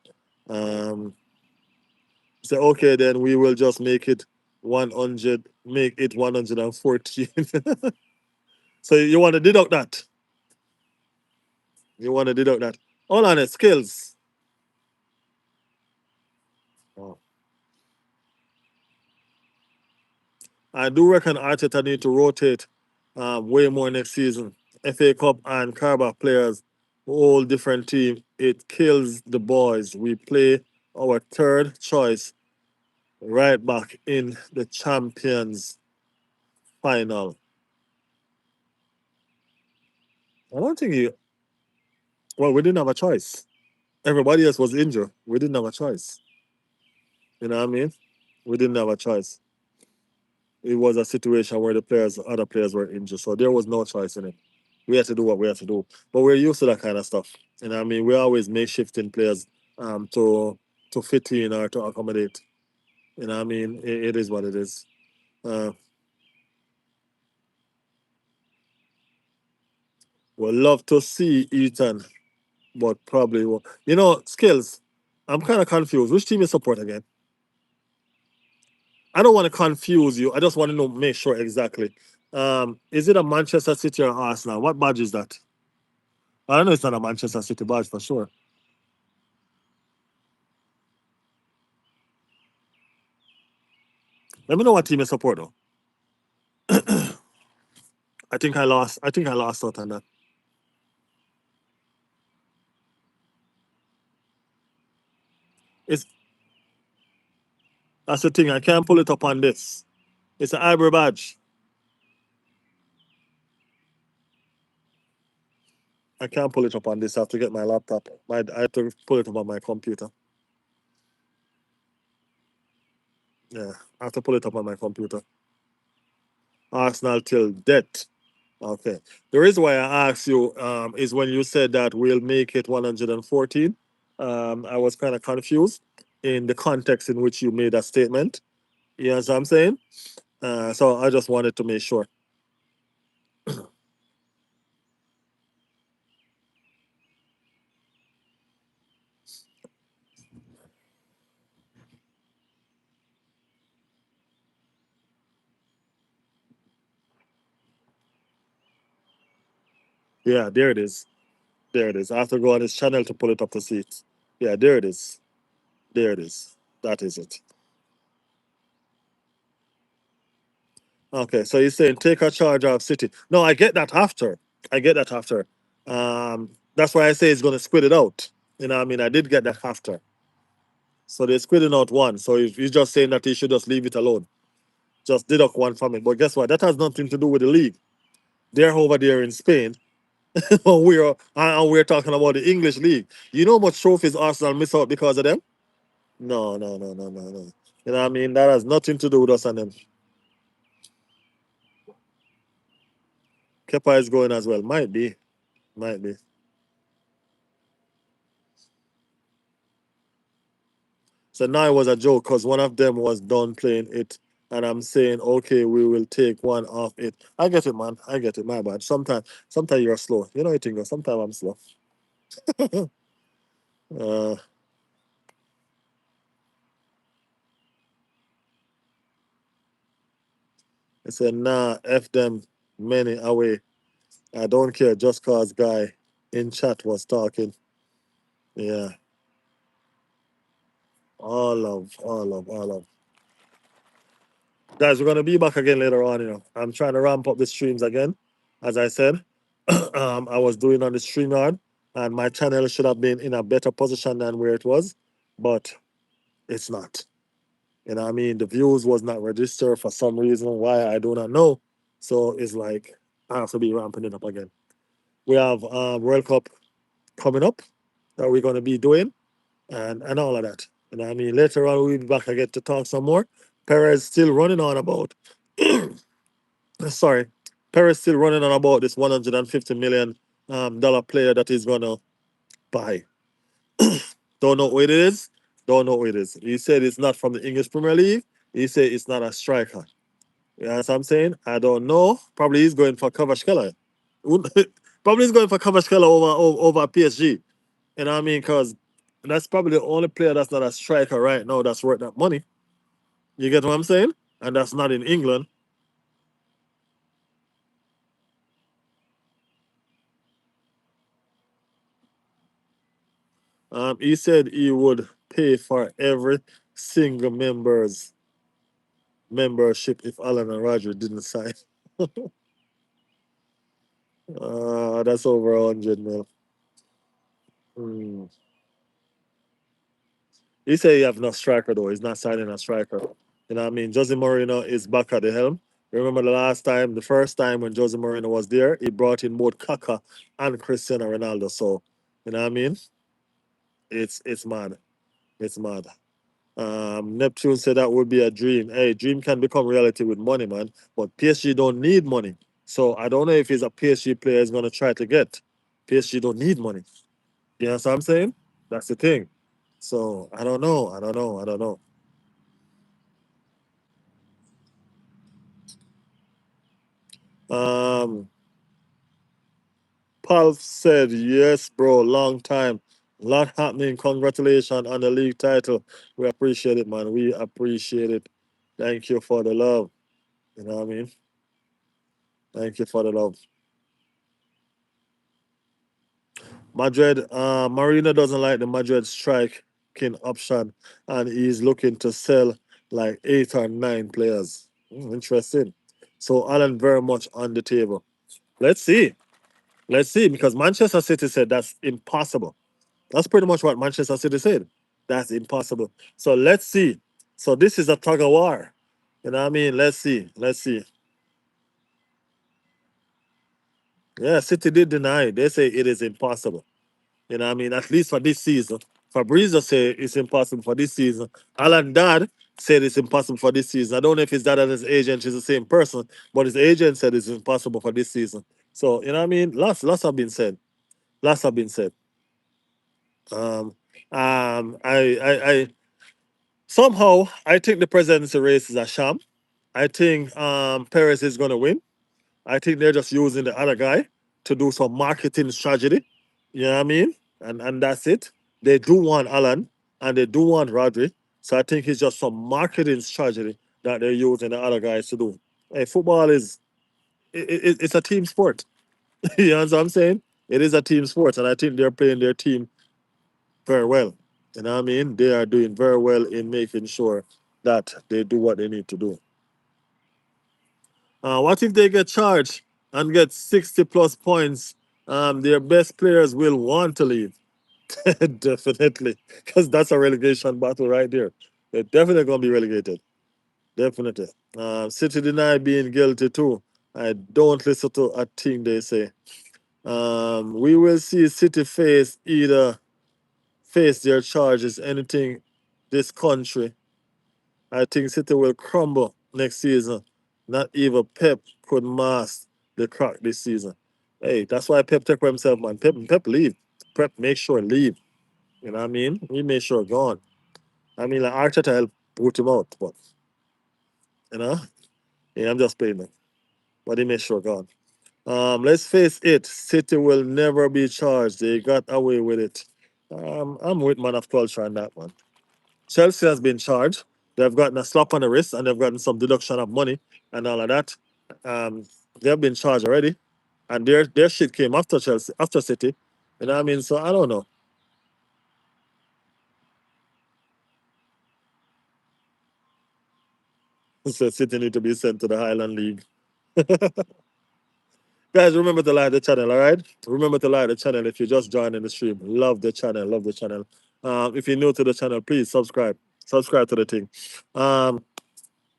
Um, say, okay, then we will just make it 100, make it 114. So you want to deduct that? You want to deduct that? All on it, skills. Oh. I do reckon Arteta need to rotate way more next season. FA Cup and Carabao players, all different team. It kills the boys. We play our third choice right back in the Champions final. I don't think you. Well, we didn't have a choice. Everybody else was injured. We didn't have a choice. You know what I mean? We didn't have a choice. It was a situation where the players, other players were injured, so there was no choice in it. We had to do what we had to do, but we're used to that kind of stuff. You know what I mean? We always make shifting players to fit in or to accommodate. You know what I mean? It is what it is. Uh, would love to see Ethan, but probably will. You know, skills. I'm kind of confused. Which team you support again? I don't want to confuse you. I just want to know, make sure exactly. Is it a Manchester City or Arsenal? What badge is that? I know it's not a Manchester City badge for sure. Let me know what team you support though. I think I lost. I think I lost out on that. It's that's the thing. I can't pull it up on this. It's an Ibra badge. I can't pull it up on this. I have to get my laptop. I have to pull it up on my computer. Yeah, I have to pull it up on my computer. Arsenal till death. Okay. The reason why I asked you is when you said that we'll make it 114. I was kind of confused in the context in which you made that statement. You know what I'm saying? So I just wanted to make sure. Yeah, there it is. There it is. I have to go on his channel to pull it up to see it. Yeah, there it is. There it is. That is it. Okay, so he's saying take a charge of City. No, I get that after. I get that after. That's why I say he's going to squid it out. You know what I mean? I did get that after. So they're squidding out one. So he's just saying that he should just leave it alone. Just deduct one from it. But guess what? That has nothing to do with the league. They're over there in Spain. We're talking about the English league. You know how much trophies Arsenal miss out because of them? No, no, no, no, no, no. You know what I mean? That has nothing to do with us and them. Kepa is going as well. Might be. Might be. So now it was a joke because one of them was done playing it. And I'm saying, okay, we will take one off it. I get it, man. I get it. My bad. Sometimes you're slow. You know what you think? Sometimes I'm slow. Uh, I said, nah, F them many away. I don't care just cause guy in chat was talking. Yeah. All of. Guys, we're gonna be back again later on, I'm trying to ramp up the streams again. As I said, I was doing on the StreamYard and my channel should have been in a better position than where it was, but it's not. You know what I mean? The views was not registered for some reason why I do not know. So it's like I have to be ramping it up again. We have World Cup coming up that we're gonna be doing and all of that. You know what I mean? Later on we'll be back again to talk some more. Perez still running on about sorry, Perez still running on about this $150 million dollar player that he's gonna buy. Don't know who it is. Don't know who it is. He said it's not from the English Premier League. He said it's not a striker. You know what I'm saying? I don't know. Probably he's going for Kvaratskhelia. Probably he's going for Kvaratskhelia over PSG. You know what I mean? Because that's probably the only player that's not a striker right now that's worth that money. You get what I'm saying? And that's not in England. He said he would pay for every single membership if Alan and Roger didn't sign. That's over 100 mil. Hmm. He said he have no striker though. He's not signing a striker. You know what I mean? Jose Mourinho is back at the helm. Remember the first time when Jose Mourinho was there, he brought in both Kaka and Cristiano Ronaldo. So, you know what I mean? It's mad. It's mad. Neptune said that would be a dream. Hey, dream can become reality with money, man. But PSG don't need money. So I don't know if he's a PSG player is gonna try to get. PSG don't need money. You know what I'm saying? That's the thing. So I don't know. I don't know. Um, Paul said, yes, bro, long time. Lot happening. Congratulations on the league title. We appreciate it, man. We appreciate it. Thank you for the love. You know what I mean? Thank you for the love. Madrid, Marina doesn't like the Madrid striking option, and he's looking to sell like 8 or 9 players. Interesting. So Alan very much on the table. Let's see. Let's see, because Manchester City said that's impossible. That's pretty much what Manchester City said. That's impossible. So let's see. So this is a tug of war. You know what I mean? Let's see. Let's see. Yeah, City did deny it. They say it is impossible. You know what I mean? At least for this season. Fabrizio said it's impossible for this season. Alan Dad said it's impossible for this season. I don't know if his dad and his agent is the same person, but his agent said it's impossible for this season. So, you know what I mean? Lots have been said. Lots have been said. Um, I somehow I think the presidency race is a sham. I think Perez is gonna win. I think they're just using the other guy to do some marketing strategy. You know what I mean? And that's it. They do want Alan and they do want Rodri. So I think it's just some marketing strategy that they're using the other guys to do. Hey, football is it's a team sport. You know what I'm saying? It is a team sport, and I think they're playing their team very well. You know what I mean? They are doing very well in making sure that they do what they need to do. What if they get charged and get 60 plus points? Their best players will want to leave. Definitely, because that's a relegation battle right there. They're definitely going to be relegated. Definitely. City deny being guilty too. I don't listen to a thing they say. We will see City face their charges. Anything this country, I think City will crumble next season. Not even Pep could mask the crack this season. Hey, that's why Pep took for himself, man. Pep leave. Pep make sure leave. You know what I mean? He made sure gone. I mean, like Arteta helped put him out, but you know, yeah, I'm just playing it. But he made sure gone. Let's face it, City will never be charged. They got away with it. I'm with man of culture on that one. Chelsea has been charged. They've gotten a slap on the wrist and they've gotten some deduction of money and all of that. Um, they've been charged already, and their shit came after Chelsea, after City. You know what I mean? So I don't know. So City need to be sent to the Highland League. Guys, remember to like the channel, all right? Remember to like the channel if you just joined in the stream. Love the channel, love the channel. If you're new to the channel, please subscribe. Subscribe to the thing. Um,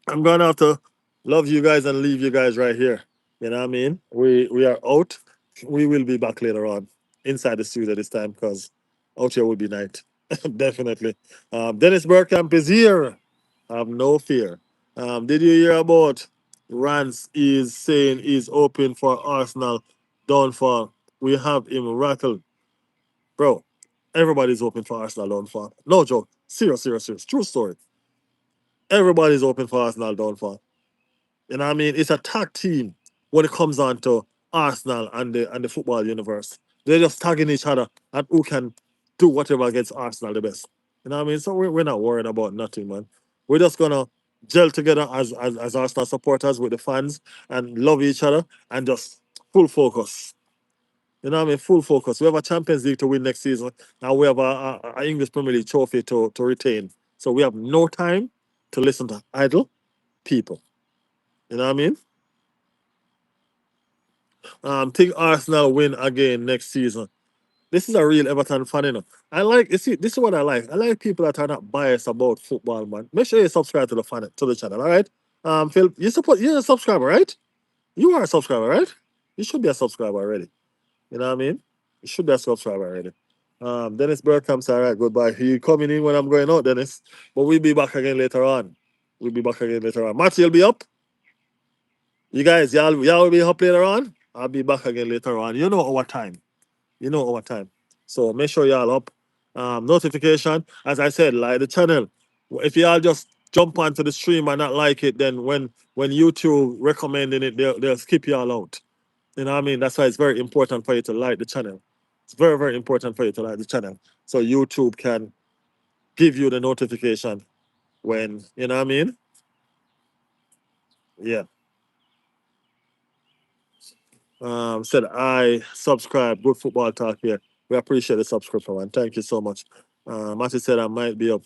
I'm gonna have to love you guys and leave you guys right here. You know what I mean? We are out. We will be back later on inside the studio this time because out here will be night. Definitely. Dennis Bergkamp is here. Have no fear. Did you hear about Rance is saying he's open for Arsenal downfall? We have him rattled. Bro, everybody's open for Arsenal downfall. No joke. Serious, serious, serious. True story. Everybody's open for Arsenal downfall. You know what I mean? It's a tag team when it comes on to Arsenal and the football universe. They're just tagging each other and who can do whatever against Arsenal the best. You know what I mean? So we're not worried about nothing, man. We're just gonna gel together as Arsenal supporters with the fans and love each other and just full focus. You know what I mean? Full focus. We have a Champions League to win next season, and we have a English Premier League trophy to retain. So we have no time to listen to idle people. You know what I mean? Think Arsenal win again next season. This is a real Everton fan, you know. I like you see, this is what I like. I like people that are not biased about football, man. Make sure you subscribe to the channel, all right? Phil, you're a subscriber, right? You are a subscriber, right? You should be a subscriber already. You know what I mean? You should be a subscriber already. Dennis Bergkamp's all right, goodbye. You coming in when I'm going out, Dennis. But we'll be back again later on. We'll be back again later on. Matty will be up. You guys, y'all will be up later on. I'll be back again later on. You know our time. You know our time. So make sure y'all up. Notification. As I said, like the channel. If y'all just jump onto the stream and not like it, then when YouTube recommending it, they'll skip y'all out. You know what I mean? That's why it's very important for you to like the channel. It's very, very important for you to like the channel. So YouTube can give you the notification when, you know what I mean? Yeah. Said I subscribe. Good football talk here. We appreciate the subscription, man. Thank you so much. Matty said I might be up.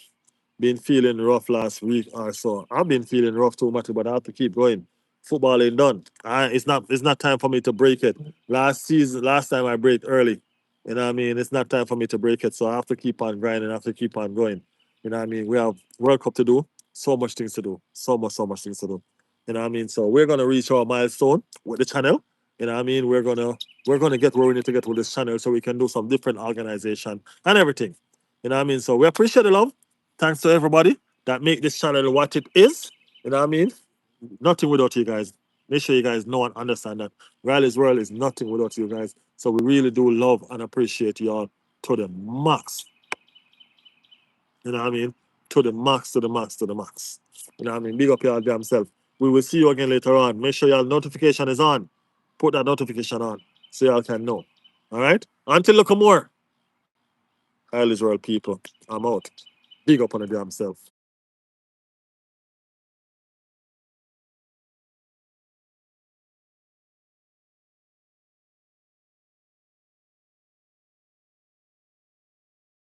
Been feeling rough last week or so. I've been feeling rough too, Matty, but I have to keep going. Football ain't done. It's not time for me to break it. Last time I break early. You know what I mean? It's not time for me to break it. So I have to keep on grinding. I have to keep on going. You know what I mean? We have World Cup to do. So much things to do. So much things to do. You know what I mean? So we're gonna reach our milestone with the channel. You know what I mean? We're gonna get where we need to get with this channel so we can do some different organization and everything. You know what I mean? So we appreciate the love. Thanks to everybody that make this channel what it is. You know what I mean? Nothing without you guys. Make sure you guys know and understand that Riley's World is nothing without you guys. So we really do love and appreciate you all to the max. You know what I mean? To the max, to the max, to the max. You know what I mean? Big up your damn self. We will see you again later on. Make sure your notification is on. Put that notification on so y'all can know. All right? Until look more. Riley's World people. I'm out. Big up on the damn self.